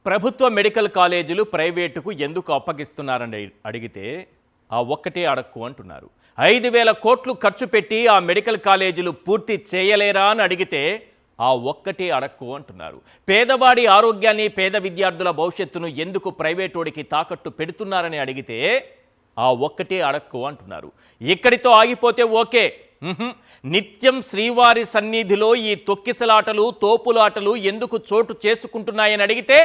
ప్రభుత్వ మెడికల్ కాలేజీలు ప్రైవేటుకు ఎందుకు అప్పగిస్తున్నారని అడిగితే ఆ ఒక్కటే అడక్కు అంటున్నారు. 5,000 కోట్లు ఖర్చు పెట్టి ఆ మెడికల్ కాలేజీలు పూర్తి చేయలేరా అని అడిగితే ఆ ఒక్కటే అడక్కు అంటున్నారు. పేదవాడి ఆరోగ్యాన్ని, పేద విద్యార్థుల భవిష్యత్తును ఎందుకు ప్రైవేటోడికి తాకట్టు పెడుతున్నారని అడిగితే ఆ ఒక్కటే అడక్కు అంటున్నారు. ఇక్కడితో ఆగిపోతే ఓకే, నిత్యం శ్రీవారి సన్నిధిలో ఈ తొక్కిసలాటలు, తోపులాటలు ఎందుకు చోటు చేసుకుంటున్నాయని అడిగితే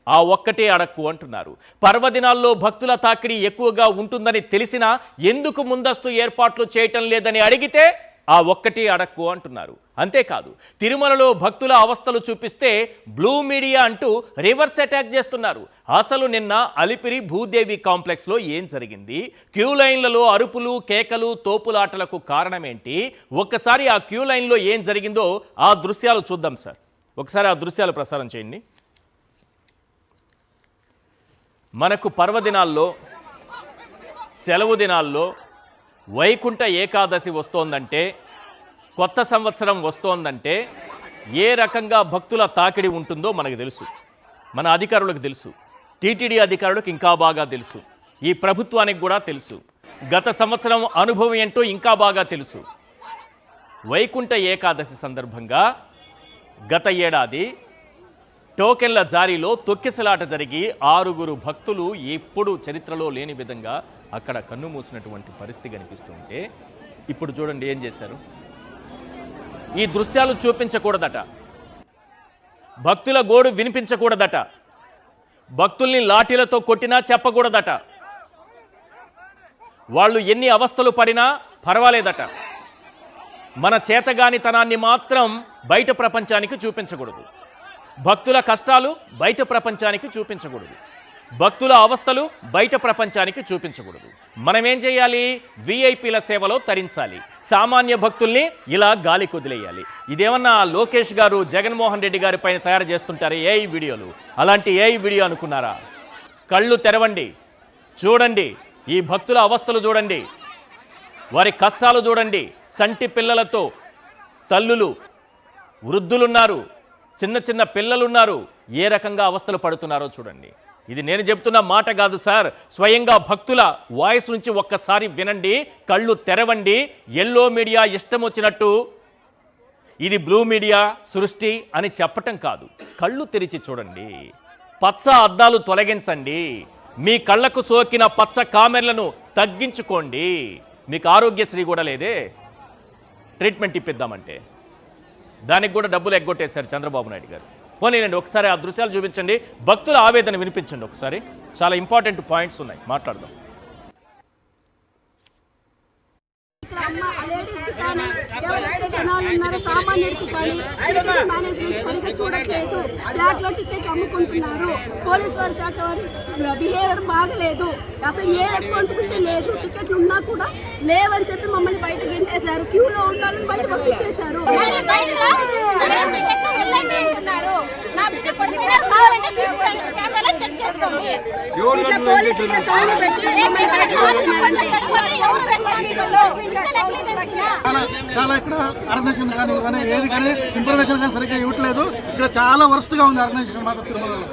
ఆ ఒక్కటే అడక్కు అంటున్నారు. పర్వదినాల్లో భక్తుల తాకిడి ఎక్కువగా ఉంటుందని తెలిసినా ఎందుకు ముందస్తు ఏర్పాట్లు చేయటం లేదని అడిగితే ఆ ఒక్కటే అడక్కు అంటున్నారు. అంతేకాదు, తిరుమలలో భక్తుల అవస్థలు చూపిస్తే బ్లూ మీడియా అంటూ రివర్స్ అటాక్ చేస్తున్నారు. అసలు నిన్న అలిపిరి భూదేవి కాంప్లెక్స్లో ఏం జరిగింది? క్యూ లైన్లలో అరుపులు, కేకలు, తోపులాటలకు కారణమేంటి? ఒక్కసారి ఆ క్యూ లైన్లో ఏం జరిగిందో ఆ దృశ్యాలు చూద్దాం సార్. ఒకసారి ఆ దృశ్యాలు ప్రసారం చేయండి. మనకు పర్వదినాల్లో, సెలవు దినాల్లో, వైకుంఠ ఏకాదశి వస్తోందంటే, కొత్త సంవత్సరం వస్తోందంటే ఏ రకంగా భక్తుల తాకిడి ఉంటుందో మనకు తెలుసు. మన అధికారులకు తెలుసు, టీటీడీ అధికారులకు ఇంకా బాగా తెలుసు, ఈ ప్రభుత్వానికి కూడా తెలుసు. గత సంవత్సరం అనుభవం ఏంటో ఇంకా బాగా తెలుసు. వైకుంఠ ఏకాదశి సందర్భంగా గత ఏడాది టోకెన్ల జారీలో తొక్కిసలాట జరిగి 6 భక్తులు ఎప్పుడు చరిత్రలో లేని విధంగా అక్కడ కన్ను మూసినటువంటి పరిస్థితి కనిపిస్తుంటే ఇప్పుడు చూడండి ఏం చేశారు. ఈ దృశ్యాలు చూపించకూడదట, భక్తుల గోడు వినిపించకూడదట, భక్తుల్ని లాఠీలతో కొట్టినా చెప్పకూడదట, వాళ్ళు ఎన్ని అవస్థలు పడినా పర్వాలేదట. మన చేతగానితనాన్ని మాత్రం బయట ప్రపంచానికి చూపించకూడదు. భక్తుల కష్టాలు బయట ప్రపంచానికి చూపించకూడదు. భక్తుల అవస్థలు బయట ప్రపంచానికి చూపించకూడదు. మనం ఏం చేయాలి? విఐపీల సేవలో తరించాలి. సామాన్య భక్తుల్ని ఇలా గాలి కొదిలేయాలి. ఇదేమన్నా లోకేష్ గారు, జగన్మోహన్ రెడ్డి గారి పైన తయారు చేస్తుంటారు ఏఐ వీడియోలు. అలాంటి ఏఐ వీడియో అనుకున్నారా? కళ్ళు తెరవండి, చూడండి, ఈ భక్తుల అవస్థలు చూడండి, వారి కష్టాలు చూడండి. చంటి పిల్లలతో తల్లులు, వృద్ధులున్నారు, చిన్న చిన్న పిల్లలున్నారు, ఏ రకంగా అవస్థలు పడుతున్నారో చూడండి. ఇది నేను చెప్తున్న మాట కాదు సార్, స్వయంగా భక్తుల వాయిస్ నుంచి ఒక్కసారి వినండి, కళ్ళు తెరవండి. ఎల్లో మీడియా ఇష్టం వచ్చినట్టు ఇది బ్లూ మీడియా సృష్టి అని చెప్పటం కాదు, కళ్ళు తెరిచి చూడండి. పచ్చ అద్దాలు తొలగించండి, మీ కళ్ళకు సోకిన పచ్చ కామెర్లను తగ్గించుకోండి. మీకు ఆరోగ్యశ్రీ కూడా లేదే, ట్రీట్మెంట్ ఇప్పిద్దామంటే దానికి కూడా డబ్బులు ఎగ్గొట్టేశారు చంద్రబాబు నాయుడు గారు. పోనీలండి, ఒకసారి ఆ దృశ్యాలు చూపించండి, భక్తుల ఆవేదన వినిపించండి. ఒకసారి చాలా ఇంపార్టెంట్ పాయింట్స్ ఉన్నాయి, మాట్లాడదాం. లేడీస్కి కానీ ఎవరైతే జనాలు ఉన్నారో సామాన్యుడికి కానీ మేనేజ్మెంట్ సరిగ్గా చూడట్లేదు. బ్లాక్లో టికెట్లు అమ్ముకుంటున్నారు. పోలీస్ వారి శాఖ వారి బిహేవియర్ బాగలేదు. అసలు ఏ రెస్పాన్సిబిలిటీ లేదు. టికెట్లు ఉన్నా కూడా లేవని చెప్పి మమ్మల్ని బయట గెంటేశారు. క్యూలో ఉండాలని బయట పంపించేశారు. చాలా ఇక్కడ ఆర్గనైజేషన్ కానీ ఏది కానీ ఇన్ఫర్మేషన్ కానీ సరిగ్గా ఇవ్వట్లేదు. ఇక్కడ చాలా వరస్ట్ గా ఉంది ఆర్గనైజేషన్ మాత్రం తిరుమలలో.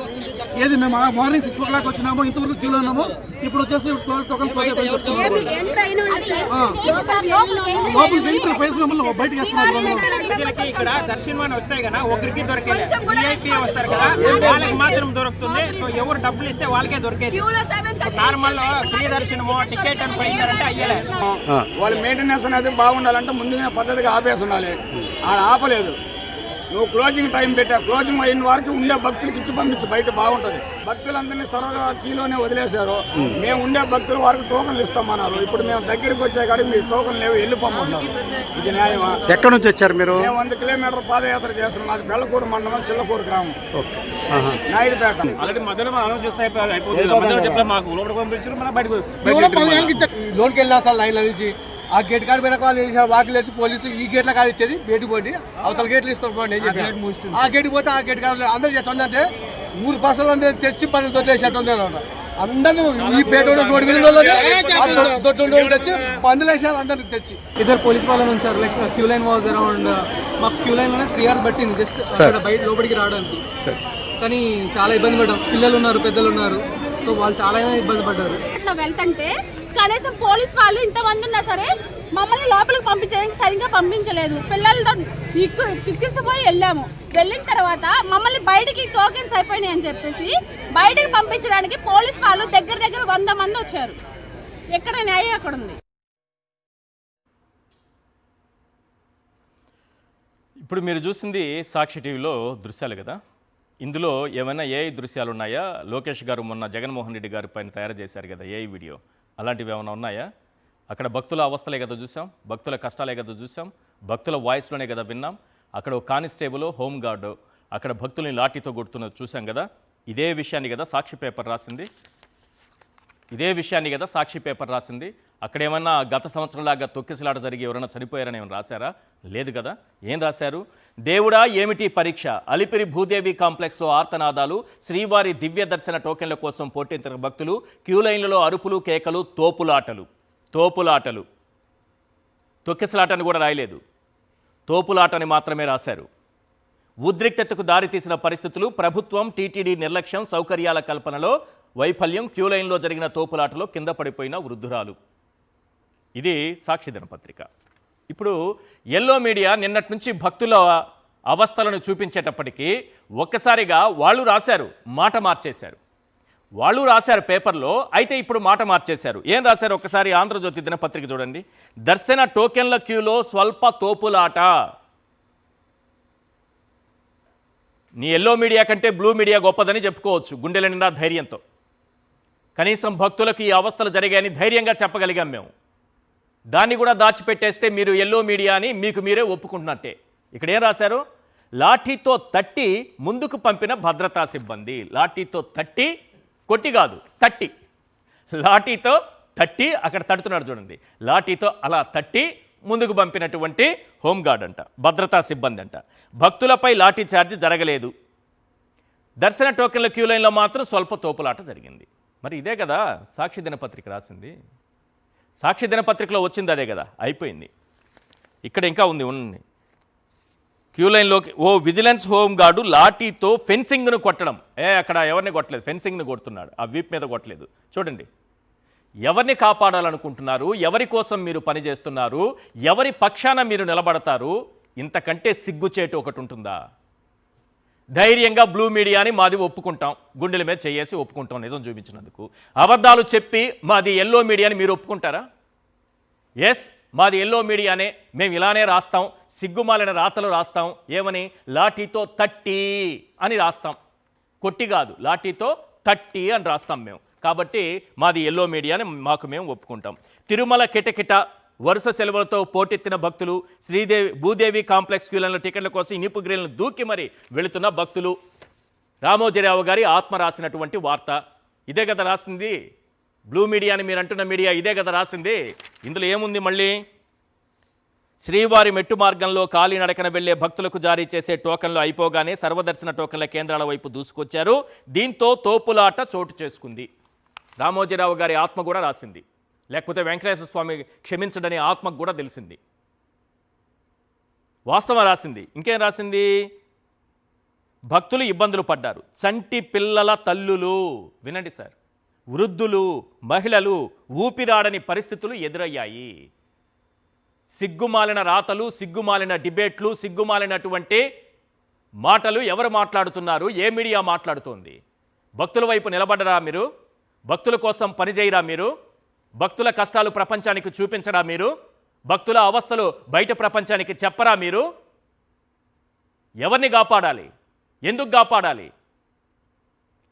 ఏది మేము మార్నింగ్ 6 o'clock వచ్చినాము, ఇంతవరకు క్యూలో ఉన్నాము. ఇప్పుడు వచ్చేసి టోకన్ బయటకి వేస్తున్నారు. ఇక్కడ దర్శనం వస్తాయి కదా, ఒకరికి దొరికేది వస్తారు కదా, వాళ్ళకి మాత్రం దొరుకుతుంది. ఎవరు డబ్బులు ఇస్తే వాళ్ళకే దొరికేది. నార్మల్ ఫ్రీ దర్శనము టికెట్ అని పోయిందంటే అయ్యలే. వాళ్ళ మెయింటెనెన్స్ అనేది బాగుండాలంటే ముందుగా పద్ధతిగా ఆపేసి ఉండాలి. ఆడ ఆపలేదు. నువ్వు క్లోజింగ్ టైం పెట్టా, క్లోజింగ్ అయిన వారికి ఉండే భక్తులకి ఇచ్చి పంపించు, బయట బాగుంటుంది. భక్తులందరినీ సరదా కీలోనే వదిలేశారు. మేము ఉండే భక్తులు వారికి టోకన్లు ఇస్తామన్నారు. ఇప్పుడు మేము దగ్గరికి వచ్చే కాడికి మీ టోకన్లు లేవు, వెళ్ళిపోమంటున్నారు. ఇది న్యాయమా? ఎక్కడి నుంచి వచ్చారు మీరు? మేము 100 కిలోమీటర్ పాదయాత్ర చేస్తున్నాం. అది బెల్లకూరు మండలం, చిల్లకూరు గ్రామం, నాయుడుపేట. ఆల్రెడీ మధ్యలో అనౌన్స్ చేస్తే లోన్కి వెళ్ళా సార్ లైన్ల నుంచి. ఆ గేట్ కాడ పోయిన వాళ్ళు చేశారు, వాకిలు వేసి పోలీసు ఈ గేట్ల కాడ ఇచ్చేది బయటకు పోండి, అవతల గేట్లు ఇస్తారు పోండి అని చెప్పి ఆ గేట్కి పోతే ఆ గేట్ కాడ అందరూ చేస్తుందంటే 3 బస్సులు అందరూ తెచ్చి 10 తొట్టేసేట్టు అందరూ ఈ పేట రోడ్డు మీద తెచ్చి పందులు వేసారు అందరికి తెచ్చి. ఇద్దరు పోలీస్ వాళ్ళని ఉంచారు. Like queue line was around, మాకు క్యూ లైన్ లోనే 3 hours పట్టింది జస్ట్ బయట లోపలికి రావడానికి. కానీ చాలా ఇబ్బంది పడ్డాం. పిల్లలు ఉన్నారు, పెద్దలు ఉన్నారు, సో వాళ్ళు చాలా ఇబ్బంది పడ్డారు. ఇట్లా వెళ్తుంటే కనీసం పోలీస్ వాళ్ళు ఇంతమంది ఉన్నా సరే మమ్మల్ని లోపలికి పంపించడానికి సరిగ్గా పంపించలేదు. పిల్లలతో కిక్కిసిపోయి వెళ్ళాము. వెళ్ళిన తర్వాత మమ్మల్ని బయటికి టోకెన్స్ అయిపోయినాయి అని చెప్పేసి బయటికి పంపించడానికి పోలీస్ వాళ్ళు దగ్గర 100 మంది వచ్చారు. ఎక్కడ న్యాయం ఎక్కడ ఉంది? ఇప్పుడు మీరు చూసింది సాక్షి టీవీలో దృశ్యాలు కదా. ఇందులో ఏమైనా ఏఐ దృశ్యాలు ఉన్నాయా? లోకేష్ గారు మొన్న జగన్మోహన్ రెడ్డి గారి పైన తయారు చేశారు కదా ఏఐ వీడియో, అలాంటివి ఏమైనా ఉన్నాయా? అక్కడ భక్తుల అవస్థలే కదా చూసాం, భక్తుల కష్టాలే కదా చూసాం, భక్తుల వాయిస్లోనే కదా విన్నాం. అక్కడ ఒక కానిస్టేబుల్, హోంగార్డు అక్కడ భక్తుల్ని లాఠీతో కొడుతున్నది చూసాం కదా. ఇదే విషయాన్ని కదా సాక్షి పేపర్ రాసింది. అక్కడ ఏమన్నా గత సంవత్సరంలాగా తొక్కిసలాట జరిగి ఎవరైనా చనిపోయారని ఏమైనా రాశారా? లేదు కదా. ఏం రాశారు? దేవుడా ఏమిటి పరీక్ష, అలిపిరి భూదేవి కాంప్లెక్స్లో ఆర్తనాదాలు, శ్రీవారి దివ్య దర్శన టోకెన్ల కోసం పోటెత్తిన భక్తులు, క్యూ లైన్లలో అరుపులు, కేకలు, తోపులాటలు. తొక్కిసలాటని కూడా రాయలేదు, తోపులాటని మాత్రమే రాశారు. ఉద్రిక్తతకు దారితీసిన పరిస్థితులు, ప్రభుత్వం టీటీడీ నిర్లక్ష్యం, సౌకర్యాల కల్పనలో వైఫల్యం, క్యూ లైన్లో జరిగిన తోపులాటలో కింద పడిపోయిన వృద్ధురాలు. ఇది సాక్షి దినపత్రిక. ఇప్పుడు ఎల్లో మీడియా నిన్నటి నుంచి భక్తుల అవస్థలను చూపించేటప్పటికీ ఒక్కసారిగా వాళ్ళు రాశారు, మాట మార్చేశారు. వాళ్ళు రాశారు పేపర్లో, అయితే ఇప్పుడు మాట మార్చేశారు. ఏం రాశారు ఒక్కసారి ఆంధ్రజ్యోతి దినపత్రిక చూడండి. దర్శన టోకెన్ల క్యూలో స్వల్ప తోపులాట. నీ ఎల్లో మీడియా కంటే బ్లూ మీడియా గొప్పదని చెప్పుకోవచ్చు గుండెల నిండా ధైర్యంతో. కనీసం భక్తులకు ఈ అవస్థలు జరిగాయని ధైర్యంగా చెప్పగలిగాం మేము. దాన్ని కూడా దాచిపెట్టేస్తే మీరు ఎల్లో మీడియా అని మీకు మీరే ఒప్పుకుంటున్నట్టే. ఇక్కడ ఏం రాశారు? లాఠీతో తట్టి ముందుకు పంపిన భద్రతా సిబ్బంది. లాఠీతో తట్టి, కొట్టి కాదు, తట్టి. లాఠీతో తట్టి, అక్కడ తడుతున్నాడు చూడండి, లాఠీతో అలా తట్టి ముందుకు పంపినటువంటి హోంగార్డ్ అంట, భద్రతా సిబ్బంది అంట. భక్తులపై లాఠీ చార్జ్ జరగలేదు, దర్శన టోకెన్ల క్యూ లైన్లో మాత్రం స్వల్ప తోపులాట జరిగింది. మరి ఇదే కదా సాక్షి దినపత్రిక రాసింది. సాక్షి దినపత్రికలో వచ్చింది అదే కదా, అయిపోయింది. ఇక్కడ ఇంకా ఉంది. క్యూ లైన్లోకి ఓ విజిలెన్స్ హోంగార్డు లాఠీతో ఫెన్సింగ్ను కొట్టడం. అక్కడ ఎవరిని కొట్టలేదు, ఫెన్సింగ్ను కొడుతున్నాడు, ఆ వీప్ మీద కొట్టలేదు. చూడండి, ఎవరిని కాపాడాలనుకుంటున్నారు, ఎవరి కోసం మీరు పనిచేస్తున్నారు, ఎవరి పక్షాన మీరు నిలబడతారు, ఇంతకంటే సిగ్గుచేటు ఒకటి ఉంటుందా? ధైర్యంగా బ్లూ మీడియాని మాది ఒప్పుకుంటాం, గుండెల మీద చేసి ఒప్పుకుంటాం నిజం చూపించినందుకు. అబద్ధాలు చెప్పి మాది ఎల్లో మీడియాని మీరు ఒప్పుకుంటారా? ఎస్, మాది ఎల్లో మీడియానే, మేము ఇలానే రాస్తాం, సిగ్గుమాలిన రాతలు రాస్తాం. ఏమని? లాఠీతో తట్టి అని రాస్తాం, కొట్టి కాదు, లాఠీతో తట్టి అని రాస్తాం మేము. కాబట్టి మాది ఎల్లో మీడియాని మాకు మేము ఒప్పుకుంటాం. తిరుమల కిటకిట, వరుస సెలవులతో పోటెత్తిన భక్తులు, భూదేవి కాంప్లెక్స్ క్యూలైన్ల టికెట్ల కోసం ఇనుపు గ్రిల్ను దూకి మరి వెళుతున్న భక్తులు. రామోజీరావు గారి ఆత్మ రాసినటువంటి వార్త ఇదే కదా రాసింది. బ్లూ మీడియాని మీరు అంటున్న మీడియా ఇదే కదా రాసింది. ఇందులో ఏముంది మళ్ళీ? శ్రీవారి మెట్టు మార్గంలో కాలినడకన వెళ్లే భక్తులకు జారీ చేసే టోకన్లు అయిపోగానే సర్వదర్శన టోకన్ల కేంద్రాల వైపు దూసుకొచ్చారు. దీంతో తోపులాట చోటు చేసుకుంది. రామోజీరావు గారి ఆత్మ కూడా రాసింది, లేకపోతే వెంకటేశ్వర స్వామి క్షమించడని ఆత్మకు కూడా తెలిసింది. వాస్తవం రాసింది. ఇంకేం రాసింది? భక్తులు ఇబ్బందులు పడ్డారు. చంటి పిల్లల తల్లులు, వినండి సార్, వృద్ధులు, మహిళలు ఊపిరాడని పరిస్థితులు ఎదురయ్యాయి. సిగ్గుమాలిన రాతలు, సిగ్గుమాలిన డిబేట్లు, సిగ్గుమాలినటువంటి మాటలు ఎవరు మాట్లాడుతున్నారు? ఏ మీడియా మాట్లాడుతోంది? భక్తుల వైపు నిలబడరా మీరు? భక్తుల కోసం పనిచేయరా మీరు? భక్తుల కష్టాలు ప్రపంచానికి చూపించరా మీరు? భక్తుల అవస్థలు బయట ప్రపంచానికి చెప్పరా మీరు? ఎవరిని కాపాడాలి? ఎందుకు కాపాడాలి?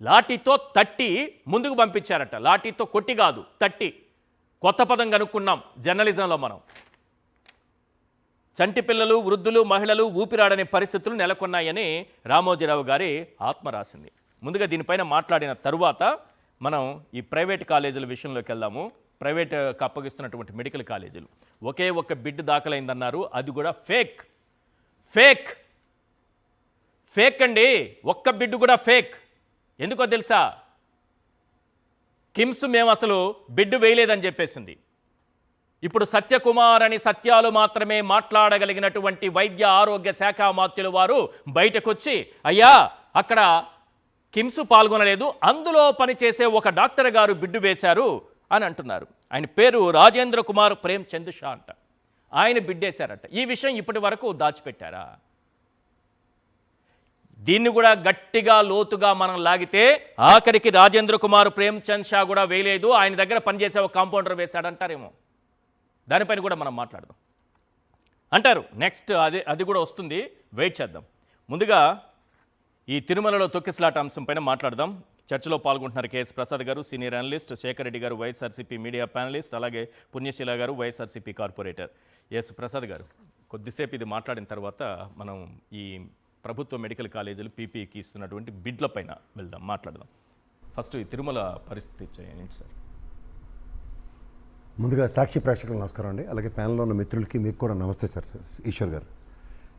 లాఠీతో తట్టి ముందుకు పంపించారట. లాఠీతో కొట్టి కాదు, తట్టి. కొత్త పదం కనుక్కున్నాం జర్నలిజంలో మనం. చంటి పిల్లలు, వృద్ధులు, మహిళలు ఊపిరాడని పరిస్థితులు నెలకొన్నాయని రామోజీరావు గారి ఆత్మ రాసింది. ముందుగా దీనిపైన మాట్లాడిన తరువాత మనం ఈ ప్రైవేట్ కాలేజీల విషయంలోకి వెళ్దాము. ప్రైవేట్కి అప్పగిస్తున్నటువంటి మెడికల్ కాలేజీలు ఒకే ఒక్క బిడ్ దాఖలైందన్నారు. అది కూడా ఫేక్ ఫేక్ ఫేక్ అండి. ఒక్క బిడ్ కూడా ఫేక్. ఎందుకో తెలుసా? కిమ్స్ మేము అసలు బిడ్ వేయలేదని చెప్పేసింది. ఇప్పుడు సత్యకుమార్ అని సత్యాలు మాత్రమే మాట్లాడగలిగినటువంటి వైద్య ఆరోగ్య శాఖ మాత్యులు వారు బయటకు వచ్చి, అయ్యా అక్కడ కిమ్స్ పాల్గొనలేదు, అందులో పనిచేసే ఒక డాక్టర్ గారు బిడ్డు వేశారు అని అంటున్నారు. ఆయన పేరు రాజేంద్ర కుమార్ ప్రేమ్చంద్ షా అంట. ఆయన బిడ్డేశారట. ఈ విషయం ఇప్పటి వరకు దాచిపెట్టారా? దీన్ని కూడా గట్టిగా లోతుగా మనం లాగితే ఆఖరికి రాజేంద్ర కుమార్ ప్రేమ్చంద్ షా కూడా వేయలేదు, ఆయన దగ్గర పనిచేసే ఒక కాంపౌండర్ వేశాడంటారేమో. దానిపైన కూడా మనం మాట్లాడదాం అంటారు. నెక్స్ట్ అది కూడా వస్తుంది, వెయిట్ చేద్దాం. ముందుగా ఈ తిరుమలలో తొక్కిసలాట అంశంపైన మాట్లాడదాం. చర్చలో పాల్గొంటున్నారు కేఎస్ ప్రసాద్ గారు, సీనియర్ అనలిస్ట్, శేఖర్ రెడ్డి గారు, వైఎస్ఆర్సీపీ మీడియా ప్యానలిస్ట్, అలాగే పుణ్యశీల గారు, వైఎస్ఆర్సీపీ కార్పొరేటర్. ఎస్ ప్రసాద్ గారు, కొద్దిసేపు ఇది మాట్లాడిన తర్వాత మనం ఈ ప్రభుత్వ మెడికల్ కాలేజీలు పీపీకి ఇస్తున్నటువంటి బిడ్ల పైన మాట్లాడదాం. ఫస్ట్ ఈ తిరుమల పరిస్థితి ఏంటి సార్? ముందుగా సాక్షి ప్రేక్షకులకు నమస్కారం అండి, అలాగే ప్యానల్లో ఉన్న మిత్రులకి మీకు కూడా నమస్తే సార్. ఈశ్వర్ గారు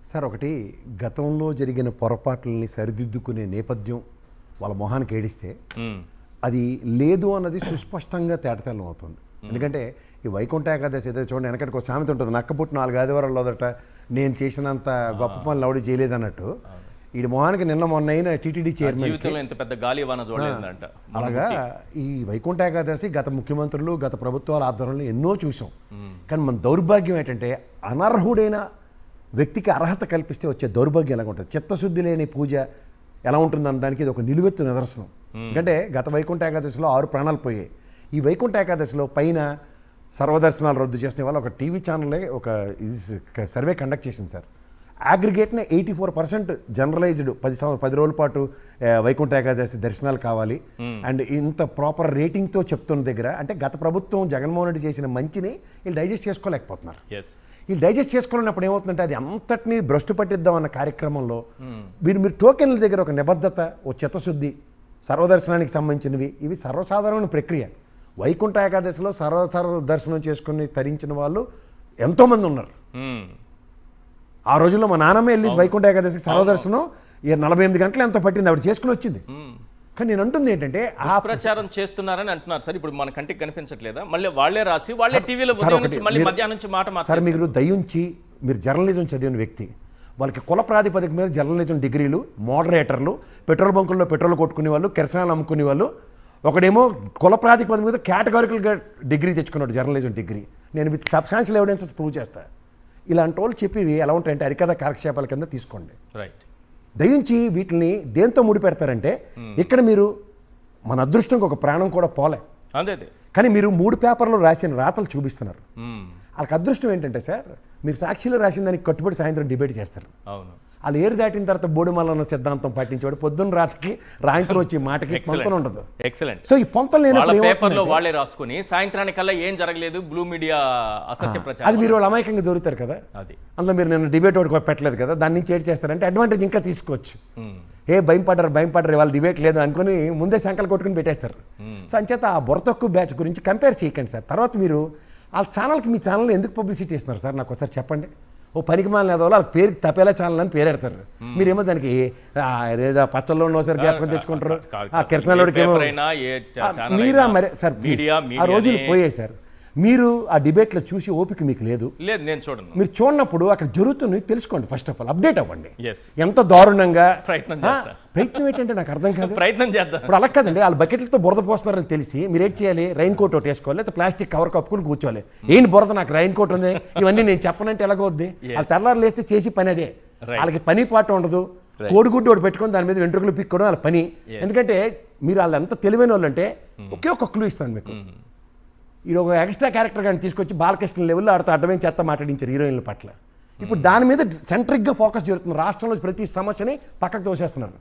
సార్, ఒకటి గతంలో జరిగిన పొరపాట్లని సరిదిద్దుకునే నేపథ్యం వాళ్ళ మొహానికి ఏడిస్తే అది లేదు అన్నది సుస్పష్టంగా తేటతెల్లం అవుతుంది. ఎందుకంటే ఈ వైకుంఠ ఏకాదశి ఏదైతే చూడండి, వెనకటికి ఒక సామెత ఉంటుంది, నక్కపుట్టు 4 ఆదివారాలు వదట నేను చేసినంత గొప్ప పనులు ఎవడు చేయలేదన్నట్టు. ఈ మొహానికి నిన్న మొన్న అయిన టీటీడీ చైర్మన్ ఎంత పెద్ద గాలివాన చూడలేదంట. అలాగా ఈ వైకుంఠ ఏకాదశి గత ముఖ్యమంత్రులు గత ప్రభుత్వాల ఆధ్వర్యంలో ఎన్నో చూసాం. కానీ మన దౌర్భాగ్యం ఏంటంటే అనర్హుడైన వ్యక్తికి అర్హత కల్పిస్తే వచ్చే దౌర్భాగ్యం ఎలాగ ఉంటుంది, చిత్తశుద్ధి లేని పూజ ఎలా ఉంటుంది అనడానికి ఇది ఒక నిలువెత్తు నిదర్శనం. ఎందుకంటే గత వైకుంఠ ఏకాదశిలో 6 ప్రాణాలు పోయాయి. ఈ వైకుంఠ ఏకాదశిలో పైన సర్వదర్శనాలు రద్దు చేసిన వాళ్ళు ఒక టీవీ ఛానలే ఒక సర్వే కండక్ట్ చేసింది సార్. అగ్రిగేట్నే 84% జనరలైజ్డ్ 10 రోజుల పాటు వైకుంఠ ఏకాదశి దర్శనాలు కావాలి అండ్ ఇంత ప్రాపర్ రేటింగ్తో చెప్తున్న దగ్గర అంటే గత ప్రభుత్వం జగన్మోహన్ రెడ్డి చేసిన మంచిని వీళ్ళు డైజెస్ట్ చేసుకోలేకపోతున్నారు. వీళ్ళు డైజెస్ట్ చేసుకోలేనప్పుడు ఏమవుతుందంటే అది అంతటినీ భ్రష్టు పట్టిద్దాం అన్న కార్యక్రమంలో మీరు టోకెన్ల దగ్గర ఒక నిబద్ధత, ఓ చిత్తశుద్ధి, సర్వదర్శనానికి సంబంధించినవి ఇవి సర్వసాధారణ ప్రక్రియ. వైకుంఠ ఏకాదశిలో సర్వ దర్శనం చేసుకుని తరించిన వాళ్ళు ఎంతోమంది ఉన్నారు. ఆ రోజుల్లో మా నాన్నమ్మ వెళ్ళి వైకుంఠ ఏకాదశికి సర్వదర్శనం 48 గంటలు ఎంతో పట్టింది, ఆవిడ చేసుకుని వచ్చింది. కానీ నేను అంటుంది ఏంటంటే ఆ ప్రచారం చేస్తున్నారని అంటున్నారు సార్. ఇప్పుడు మన కంటికి కనిపించట్లేదా? మళ్ళీ వాళ్ళే రాసి వాళ్ళే టీవీలో మధ్యాహ్నం నుంచి మాట సార్, మీరు దయించి మీరు జర్నలిజం చదివిన వ్యక్తి, వాళ్ళకి కుల ప్రాతిపదిక మీద జర్నలిజం డిగ్రీలు, మోడరేటర్లు, పెట్రోల్ బంకుల్లో పెట్రోల్ కొట్టుకునే వాళ్ళు, కిరసనాలు అమ్ముకునే వాళ్ళు, ఒకడేమో కుల ప్రాతిపదిక మీద కేటగారికల్గా డిగ్రీ తెచ్చుకున్నాడు, జర్నలిజం డిగ్రీ. నేను విత్ సబ్స్టాన్షియల్ ఎవిడెన్సెస్ ప్రూవ్ చేస్తాను. ఇలాంటి వాళ్ళు చెప్పి ఎలా ఉంటాయంటే అరికథ కాలక్షేపాల కింద తీసుకోండి. రైట్. దయించి వీటిని దేంతో ముడి పెడతారంటే ఇక్కడ మీరు మన అదృష్టంకి ఒక ప్రాణం కూడా పోలే, కానీ మీరు 3 పేపర్లు రాసిన రాతలు చూపిస్తున్నారు. వాళ్ళకి అదృష్టం ఏంటంటే సార్, మీరు సాక్షిలో రాసిన దానికి కట్టుబడి సాయంత్రం డిబేట్ చేస్తారు. అవును, వాళ్ళు ఏరు దాటిన తర్వాత బోడిమల్లన్న సిద్ధాంతం పాటించేవాడు పొద్దున్న రాత్రికి రాయంత్రం వచ్చి మాటకి పొంతలు ఉండదు. ఎక్సలెంట్. సో ఈ పొంతలు లేనప్పుడు పేపర్లో వాళ్ళే రాసుకుని సాయంత్రానికల్లా ఏం జరగలేదు, బ్లూ మీడియా అసత్య ప్రచారం, అది మీరు వాళ్ళు అమాయకంగా దొరుకుతారు కదా. అది అందులో మీరు నేను డిబేట్ ఒకటి పెట్టలేదు కదా, దాని నుంచి ఏడ్ చేస్తారంటే అడ్వాంటేజ్ ఇంకా తీసుకోవచ్చు. భయం పడ్డారు వాళ్ళు డిబేట్ లేదు అనుకుని ముందే సంకలు కొట్టుకుని పెట్టేస్తారు. సో అంచేత ఆ బుర్ర తక్కువ బ్యాచ్ గురించి కంపేర్ చేయకండి సార్. తర్వాత మీరు ఆ ఛానల్కి మీ ఛానల్ ఎందుకు పబ్లిసిటీ ఇస్తున్నారు సార్, నాకు ఒకసారి చెప్పండి. ఓ పనికి మాలిన ఏదో వాళ్ళ పేరుకి తపేలా ఛానల్ అని పేరు పెడతారు. మీరేమో దానికి పచ్చల్లో ఉన్నోసారి జ్ఞాపకం తెచ్చుకుంటారు, ఆ కిరసనలోడికి ఏమో మీరా మరి సార్. ఆ రోజులు పోయాయి సార్. మీరు ఆ డిబేట్లో చూసి ఓపిక మీకు లేదు, నేను చూడను. మీరు చూడనప్పుడు అక్కడ జరుగుతుంది తెలుసుకోండి. ఫస్ట్ ఆఫ్ ఆల్ అప్డేట్ అవ్వండి. ఎంత దారుణంగా ప్రయత్నం ఏంటంటే నాకు అర్థం కాదు. ప్రయత్నం చేద్దాం. ఇప్పుడు అలా కదండి, వాళ్ళు బకెట్లతో బురద పోస్తున్నారని తెలిసి మీరు ఏం చేయాలి, రైన్ కోట్ ఒకటి వేసుకోవాలి, లేదా ప్లాస్టిక్ కవర్ కప్పుకుని కూర్చోవాలి. ఏంటి బురద, నాకు రైన్ కోట్ ఉంది, ఇవన్నీ నేను చెప్పనంటే ఎలాగొద్ది. వాళ్ళు తెల్లారు లేస్తే చేసి పని అదే. వాళ్ళకి పని పాట ఉండదు. కోడిగుడ్డు ఒకటి పెట్టుకొని దాని మీద వెంట్రుకలు పిక్కోవడం వాళ్ళ పని. ఎందుకంటే మీరు వాళ్ళు ఎంత తెలివైన వాళ్ళు అంటే ఒకే ఒక క్లూ ఇస్తాను మీకు. ఇది ఒక ఎక్స్ట్రా క్యారెక్టర్ కానీ తీసుకొచ్చి బాలకృష్ణ లెవెల్లో ఆడుతూ అడ్డమైన చేత మాట్లాడించారు హీరోయిన్ల పట్ల. ఇప్పుడు దాని మీద సెంట్రిక్గా ఫోకస్ జరుగుతుంది. రాష్ట్రంలో ప్రతి సమస్యని పక్కకు తోసేస్తున్నారు.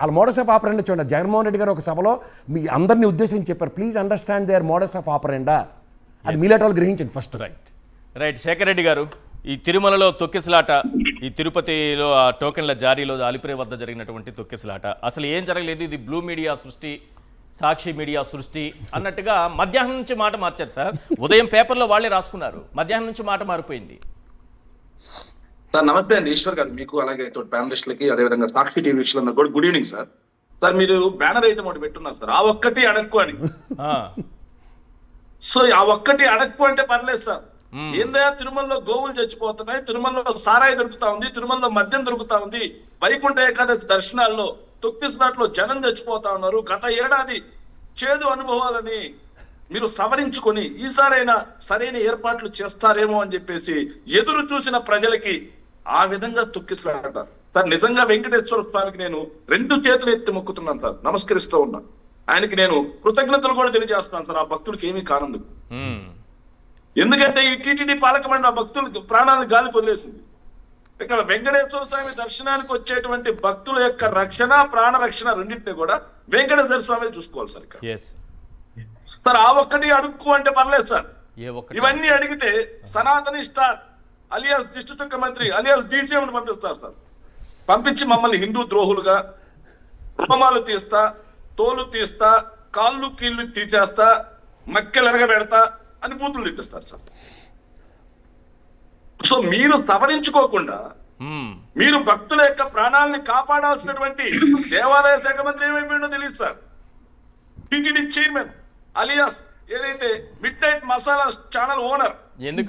వాళ్ళ మోడస్ ఆఫ్ ఆపరెండా చూడండి. జగన్మోహన్ రెడ్డి గారు ఒక సభలో మీ అందరినీ ఉద్దేశించి చెప్పారు, please understand their modus of operandi. అది మీలాంటి వాళ్ళు గ్రహించండి ఫస్ట్. రైట్. శేఖర్ రెడ్డి గారు, ఈ తిరుమలలో తొక్కిసలాట, ఈ తిరుపతిలో ఆ టోకెన్ల జారీలో అలిపిరి వద్ద జరిగినటువంటి తొక్కిసలాట, అసలు ఏం జరగలేదు, ఇది బ్లూ మీడియా సృష్టి, సాక్షి మీడియా సృష్టి అన్నట్టుగా మధ్యాహ్నం నుంచి మాట మార్చారు సార్. ఉదయం పేపర్లో వాళ్ళే రాసుకున్నారు, మధ్యాహ్నం నుంచి మాట మారిపోయింది. సార్ నమస్తే అండి ఈశ్వర్ గారు, మీకు అలాగే తోటి ప్యానలిస్టులకి అదేవిధంగా సాక్షి టీవీ వీక్షకులందరూ కూడా గుడ్ ఈవినింగ్ సార్. సార్ మీరు బ్యానర్ ఐటమ్ ఒకటి పెట్టున్నారు సార్, ఆ ఒక్కటి అడక్కు అని. సో ఆ ఒక్కటి అడక్కు అంటే పర్లేదు సార్. ఏందా తిరుమలలో గోవులు చచ్చిపోతున్నాయి, తిరుమలలో సారాయి దొరుకుతా ఉంది, తిరుమలలో మద్యం దొరుకుతా ఉంది, వైకుంఠ ఏకాదశి దర్శనాల్లో తొక్కిసలాట్లో జనం చచ్చిపోతా ఉన్నారు. గత ఏడాది చేదు అనుభవాలని మీరు సవరించుకొని ఈసారైనా సరైన ఏర్పాట్లు చేస్తారేమో అని చెప్పేసి ఎదురు చూసిన ప్రజలకి ఆ విధంగా తొక్కిసలాట. సార్ నిజంగా వెంకటేశ్వర స్వామికి నేను 2 చేతులు ఎత్తి మొక్కుతున్నాను సార్, నమస్కరిస్తూ ఉన్నాను. ఆయనకి నేను కృతజ్ఞతలు కూడా తెలియజేస్తున్నాను సార్, ఆ భక్తుడికి ఏమీ కానందుకు. ఎందుకంటే ఈ టీటీడీ పాలక మండలి ఆ భక్తులకు ప్రాణాలను గాలికి వదిలేసింది. ఇక వెంకటేశ్వర స్వామి దర్శనానికి వచ్చేటువంటి భక్తుల యొక్క రక్షణ, ప్రాణ రక్షణ రెండింటినీ కూడా వెంకటేశ్వర స్వామి చూసుకోవాలి సార్. ఇక సార్ ఆ ఒక్కటి అడుక్కు అంటే పర్లేదు సార్, ఇవన్నీ అడిగితే సనాతని స్టార్ అలియాస్ దిష్టి చుక్క మంత్రి అలియాస్ డీసీఎం పంపిస్తారు సార్. పంపించి మమ్మల్ని హిందూ ద్రోహులుగా, రుమాలు తీస్తా, తోలు తీస్తా, కాళ్ళు కీళ్ళు తీచేస్తా, మక్కెలు ఎరగబెడతా అని బూతులు తిట్టిస్తారు సార్. సో మీరు సవరించుకోకుండా మీరు భక్తుల యొక్క ప్రాణాలని కాపాడాల్సినటువంటి దేవాదాయ శాఖ మంత్రి ఏమైపోయిందో తెలియదు సార్. టీటీడీ చైర్మన్ అలియాస్ ఏదైతే mid night masala channel owner, ఎందుకు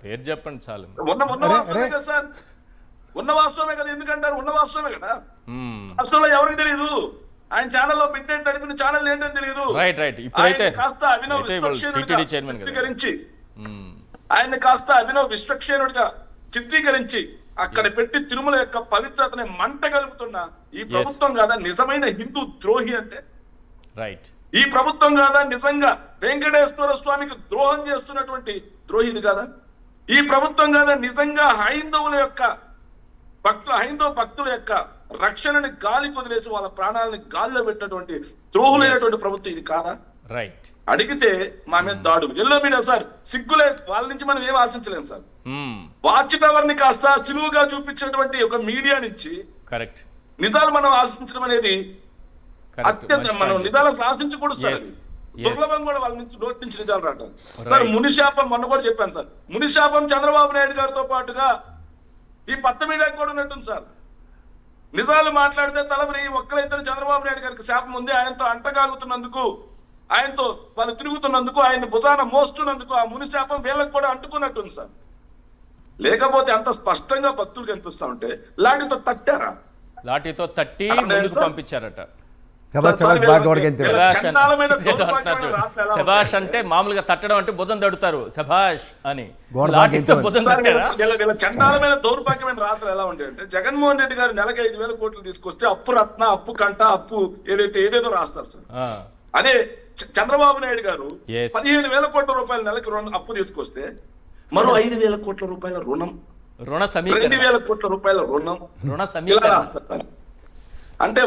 పేరు చెప్పండి చాలు. ఉన్న వాస్తవమే కదా సార్, ఉన్న వాస్తవమే కదా. ఎందుకంటారు? ఉన్న వాస్తవమే కదా. రాష్ట్రంలో ఎవరికి తెలియదు ఆయన ఛానల్లో మిడ్ నైట్ నడిపిన ఛానల్ ఏంటని తెలియదు. కాస్త అభినవ్ విశ్వక్షేణుడిగా చిత్రీకరించి అక్కడ పెట్టి తిరుమల యొక్క పవిత్రతని మంట కలుపుతున్న ఈ ప్రభుత్వం కాదా నిజమైన హిందూ ద్రోహి అంటే? ఈ ప్రభుత్వం కాదా నిజంగా వెంకటేశ్వర స్వామికి ద్రోహం చేస్తున్నటువంటి ద్రోహిది కాదా? ఈ ప్రభుత్వం కాదా నిజంగా హైందవ భక్తుల యొక్క రక్షణని గాలి కొదిలేసి వాళ్ళ ప్రాణాలని గాలిలో పెట్టినటువంటి ద్రోహులైనటువంటి ప్రభుత్వం ఇది కాదా? అడిగితే మా మీద దాడులు. ఎల్లో మీడియా సార్ సిగ్గులే, వాళ్ళ నుంచి మనం ఏం ఆశించలేం సార్. వాచ్ టవర్ ని కాస్త సిలువుగా చూపించేటువంటి ఒక మీడియా నుంచి నిజాలు మనం ఆశించడం అనేది అత్యంత, మనం నిజాలు ఆశించకూడదు సార్. దుర్లభం కూడా వాళ్ళ నుంచి నోటి నుంచి నిజాలు రావటం సార్. మునిశాపం మొన్న కూడా చెప్పాను సార్, మునిశాపం చంద్రబాబు నాయుడు గారితో పాటుగా ఈ పచ్చ మీడియాకి కూడా ఉన్నట్టుంది సార్. నిజాలు మాట్లాడితే తలబడి ఒక్కరైతే చంద్రబాబు నాయుడు గారికి శాపం ఉంది. ఆయనతో అంటగాగుతున్నందుకు, ఆయనతో వాళ్ళు తిరుగుతున్నందుకు, ఆయన భుజాన మోస్తున్నందుకు ఆ ముని శాపం వీళ్ళకి కూడా అంటుకున్నట్టుంది సార్. లేకపోతే అంత స్పష్టంగా భక్తులు కనిపిస్తా ఉంటే లాఠీతో తట్టారా? లాఠీతో తట్టి ముందుకు పంపించారట. శభాష్ అంటే మామూలుగా తట్టడం అంటే భుజం తడుతారు శభాష్ అని. చండాలమైన దౌర్భాగ్యమైన రాత్రులు ఎలా ఉండే అంటే జగన్మోహన్ రెడ్డి గారు నెలకు 5,000 కోట్లు తీసుకొస్తే అప్పు రత్న, అప్పు కంట, అప్పు ఏదేదో రాస్తారు సార్. అదే చంద్రబాబు నాయుడు గారు 15,000 కోట్ల రూపాయల నెలకు అప్పు తీసుకొస్తే మరో 5,000 కోట్ల రూపాయల రుణం, 2,000 కోట్ల రూపాయల రుణ సమీకరణ. అంటే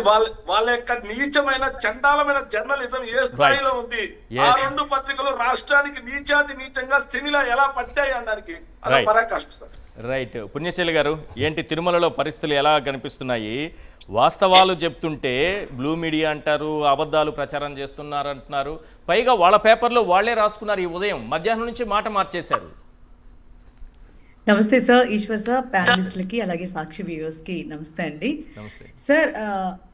వాళ్ళ యొక్క నీచమైన చండాలమైన జర్నలిజం ఏ స్థాయిలో ఉంది, ఆ 2 పత్రికలు రాష్ట్రానికి నీచాతి నీచంగా శనిలా ఎలా పట్టాయి అనడానికి అది పరాకాష్ట సార్. రైట్. పుణ్యశీలి గారు, ఏంటి తిరుమలలో పరిస్థితులు ఎలా కనిపిస్తున్నాయి? వాస్తవాలు చెప్తుంటే బ్లూ మీడియా అంటారు, అబద్ధాలు ప్రచారం చేస్తున్నారు అంటున్నారు. పైగా వాళ్ళ పేపర్లో వాళ్లే రాసుకున్నారు. ఈ ఉదయం మధ్యాహ్నం నుంచి మాట మార్చేశారు. నమస్తే సార్, ఈశ్వర్ సార్, ప్యానలిస్టులకి అలాగే సాక్షి వ్యూవర్స్కి నమస్తే అండి. సార్,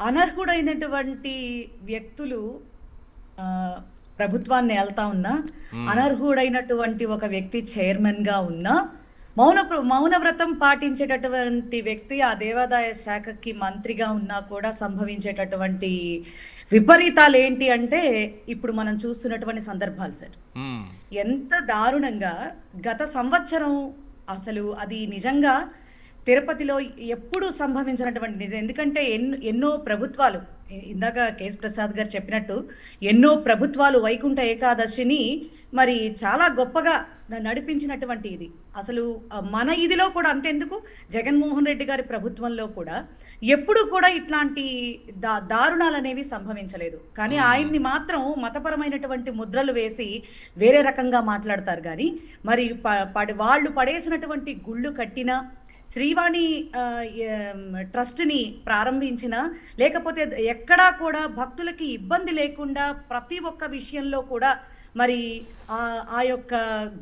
అనర్హుడైనటువంటి వ్యక్తులు ప్రభుత్వాన్ని ఏళ్తా ఉన్నా, అనర్హుడైనటువంటి ఒక వ్యక్తి చైర్మన్గా ఉన్నా, మౌనవ్రతం పాటించేటటువంటి వ్యక్తి ఆ దేవాదాయ శాఖకి మంత్రిగా ఉన్నా కూడా సంభవించేటటువంటి విపరీతాలు ఏంటి అంటే ఇప్పుడు మనం చూస్తున్నటువంటి సందర్భాలు సార్. ఎంత దారుణంగా గత సంవత్సరం అసలు అది నిజంగా తిరుపతిలో ఎప్పుడూ సంభవించినటువంటి నిజం. ఎందుకంటే ఎన్నో ప్రభుత్వాలు, ఇందాక కేఎస్ ప్రసాద్ గారు చెప్పినట్టు ఎన్నో ప్రభుత్వాలు వైకుంఠ ఏకాదశిని మరి చాలా గొప్పగా నడిపించినటువంటి ఇది. అసలు మన ఇదిలో కూడా అంతెందుకు, జగన్మోహన్ రెడ్డి గారి ప్రభుత్వంలో కూడా ఎప్పుడు కూడా ఇట్లాంటి దారుణాలు అనేవి సంభవించలేదు. కానీ ఆయన్ని మాత్రం మతపరమైనటువంటి ముద్రలు వేసి వేరే రకంగా మాట్లాడతారు. కానీ మరి వాళ్ళు పడేసినటువంటి గుళ్ళు కట్టినా, శ్రీవాణి ట్రస్ట్ని ప్రారంభించిన, లేకపోతే ఎక్కడా కూడా భక్తులకి ఇబ్బంది లేకుండా ప్రతి ఒక్క విషయంలో కూడా మరి ఆ యొక్క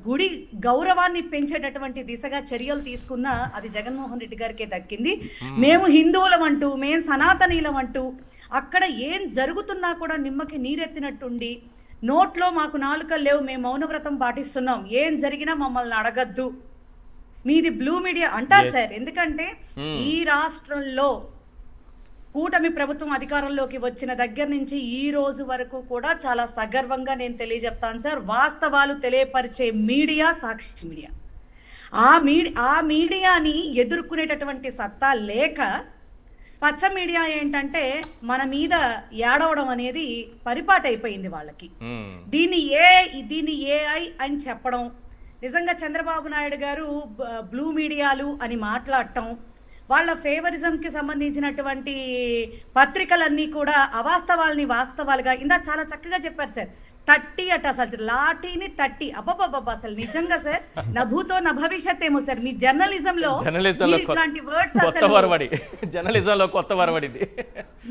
గుడి గౌరవాన్ని పెంచేటటువంటి దిశగా చర్యలు తీసుకున్నా అది జగన్మోహన్ రెడ్డి గారికే దక్కింది. మేము హిందువులం అంటూ, మేము సనాతనీయులం అంటూ అక్కడ ఏం జరుగుతున్నా కూడా నిమ్మకి నీరెత్తినట్టుండి, నోట్లో మాకు నాలుకలు లేవు, మేము మౌనవ్రతం పాటిస్తున్నాం, ఏం జరిగినా మమ్మల్ని అడగద్దు, మీది బ్లూ మీడియా అంటారు సార్. ఎందుకంటే ఈ రాష్ట్రంలో కూటమి ప్రభుత్వం అధికారంలోకి వచ్చిన దగ్గర నుంచి ఈ రోజు వరకు కూడా చాలా సగర్వంగా నేను తెలియజెప్తాను సార్, వాస్తవాలు తెలియపరిచే మీడియా సాక్షి మీడియా. ఆ మీడియాని ఎదుర్కొనేటటువంటి సత్తా లేక పచ్చ మీడియా ఏంటంటే మన మీద ఏడవడం అనేది పరిపాటి అయిపోయింది వాళ్ళకి. దీన్ని ఏఐ అని చెప్పడం, నిజంగా చంద్రబాబు నాయుడు గారు బ్లూ మీడియాలు అని మాట్లాడటం, వాళ్ళ ఫేవరిజంకి సంబంధించినటువంటి పత్రికలన్నీ కూడా అవాస్తవాల్ని వాస్తవాలుగా ఇందా చాలా చక్కగా చెప్పారు సార్. 30 అట, అసలు లాఠీని 30. అబ్బబ్బబ్బ, అసలు నిజంగా సార్ నా భూతో నా భవిష్యత్ ఏమో సార్. మీ జర్నలిజంలో ఇట్లాంటి వర్డ్స్ జర్నలిజంలో కొత్త వరవడి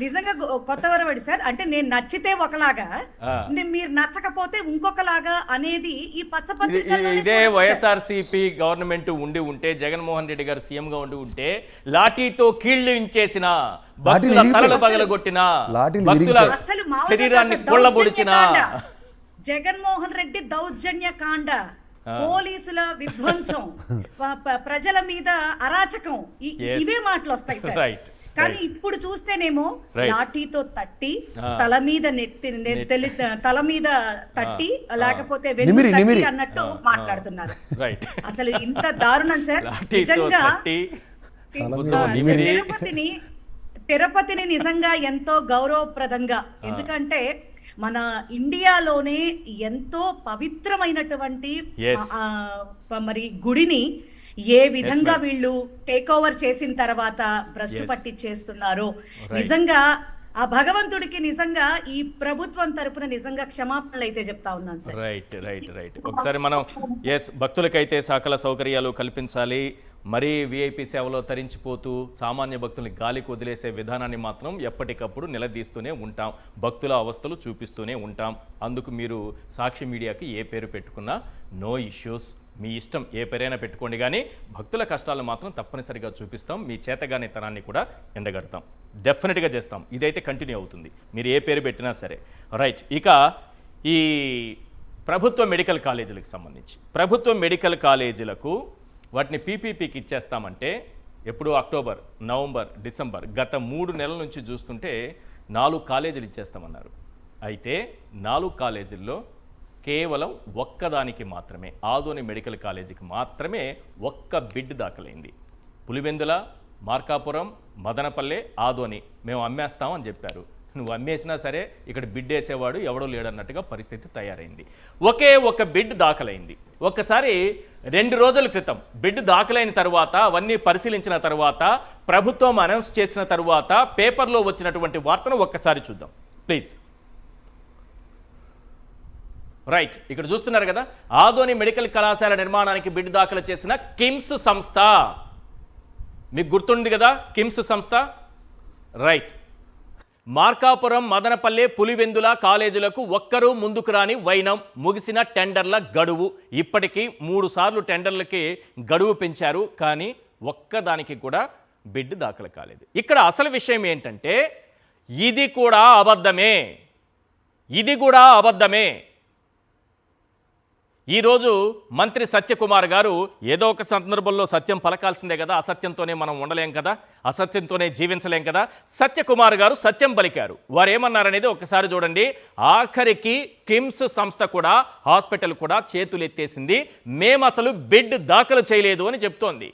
నిజంగా కొత్త వరవడి సార్. అంటే నేను నచ్చితే ఒకలాగా, మీరు నచ్చకపోతే ఇంకొకలాగా అనేది ఈ పచ్చ పత్రికల్లో. ఇదే వైఎస్ఆర్సీపీ గవర్నమెంట్ ఉండి ఉంటే, జగన్మోహన్ రెడ్డి గారు సీఎం గా ఉండి ఉంటే, లాఠీతో కీళ్లించేసిన, భక్తుల తలలు పగలగొట్టిన, భక్తుల శరీరాన్ని కొల్లబొడిచిన జగన్మోహన్ రెడ్డి దౌర్జన్య కాండ, పోలీసుల విధ్వంసం, ప్రజల మీద అరాచకం, ఇవే మాటలు వస్తాయి సార్. కానీ ఇప్పుడు చూస్తేనేమో లాఠీతో తట్టి, తల మీద తల మీద తట్టి, లేకపోతే వెన్ను తట్టి అన్నట్టు మాట్లాడుతున్నారు. అసలు ఇంత దారుణం సార్ నిజంగా. తిరుపతిని నిజంగా ఎంతో గౌరవప్రదంగా, ఎందుకంటే మన ఇండియాలోనే ఎంతో పవిత్రమైనటువంటి మరి గుడిని ఏ విధంగా వీళ్ళు టేక్ ఓవర్ చేసిన తర్వాత భ్రష్టు పట్టించేస్తున్నారో, నిజంగా ఆ భగవంతుడికి నిజంగా ఈ ప్రభుత్వం తరపున నిజంగా క్షమాపణలు అయితే చెప్తా ఉన్నాను సార్. రైట్. ఒకసారి మనం భక్తులకైతే సకల సౌకర్యాలు కల్పించాలి, మరీ విఐపి సేవలో తరించిపోతూ సామాన్య భక్తుల్ని గాలికి వదిలేసే విధానాన్ని మాత్రం ఎప్పటికప్పుడు నిలదీస్తూనే ఉంటాం, భక్తుల అవస్థలు చూపిస్తూనే ఉంటాం. అందుకు మీరు సాక్షి మీడియాకి ఏ పేరు పెట్టుకున్నా నో ఇష్యూస్, మీ ఇష్టం, ఏ పేరైనా పెట్టుకోండి, కానీ భక్తుల కష్టాలను మాత్రం తప్పనిసరిగా చూపిస్తాం, మీ చేతగానే తనాన్ని కూడా ఎండగడతాం, డెఫినెట్గా చేస్తాం. ఇదైతే కంటిన్యూ అవుతుంది మీరు ఏ పేరు పెట్టినా సరే. రైట్. ఇక ఈ ప్రభుత్వ మెడికల్ కాలేజీలకు సంబంధించి, ప్రభుత్వ మెడికల్ కాలేజీలకు వాటిని పీపీపీకి ఇచ్చేస్తామంటే ఎప్పుడు అక్టోబర్, నవంబర్, డిసెంబర్, గత 3 నెలల నుంచి చూస్తుంటే 4 కాలేజీలు ఇచ్చేస్తామన్నారు. అయితే 4 కాలేజీల్లో కేవలం ఒక్కదానికి మాత్రమే, ఆదోని మెడికల్ కాలేజీకి మాత్రమే ఒక్క బిడ్ దాఖలైంది. పులివెందుల, మార్కాపురం, మదనపల్లె, ఆదోని మేము అమ్మేస్తాం అని చెప్పారు. నువ్వు అమ్మేసినా సరే ఇక్కడ బిడ్ వేసేవాడు ఎవడో లేడన్నట్టుగా పరిస్థితి తయారైంది. ఒకే ఒక బిడ్ దాఖలైంది. ఒక్కసారి 2 రోజుల క్రితం బిడ్ దాఖలైన తర్వాత, అవన్నీ పరిశీలించిన తర్వాత, ప్రభుత్వం అనౌన్స్ చేసిన తర్వాత పేపర్లో వచ్చినటువంటి వార్తను ఒక్కసారి చూద్దాం ప్లీజ్. రైట్, ఇక్కడ చూస్తున్నారు కదా, ఆదోని మెడికల్ కళాశాల నిర్మాణానికి బిడ్ దాఖలు చేసిన కిమ్స్ సంస్థ. మీకు గుర్తుంది కదా కిమ్స్ సంస్థ? రైట్. మార్కాపురం, మదనపల్లె, పులివెందుల కాలేజీలకు ఒక్కరూ ముందుకు రాని వైనం. ముగిసిన టెండర్ల గడువు. ఇప్పటికీ 3 సార్లు టెండర్లకి గడువు పెంచారు, కానీ ఒక్కదానికి కూడా బిడ్ దాఖలు కాలేదు. ఇక్కడ అసలు విషయం ఏంటంటే ఇది కూడా అబద్ధమే. ఈరోజు మంత్రి సత్యకుమార్ గారు ఏదో ఒక సందర్భంలో సత్యం పలకాల్సిందే కదా, అసత్యంతోనే మనం ఉండలేం కదా, అసత్యంతోనే జీవించలేం కదా. సత్యకుమార్ గారు సత్యం పలికారు. వారు ఏమన్నారనేది ఒకసారి చూడండి. ఆఖరికి కిమ్స్ సంస్థ కూడా, హాస్పిటల్ కూడా చేతులెత్తేసింది, మేము అసలు బిడ్ దాఖలు చేయలేదు అని చెప్తోంది.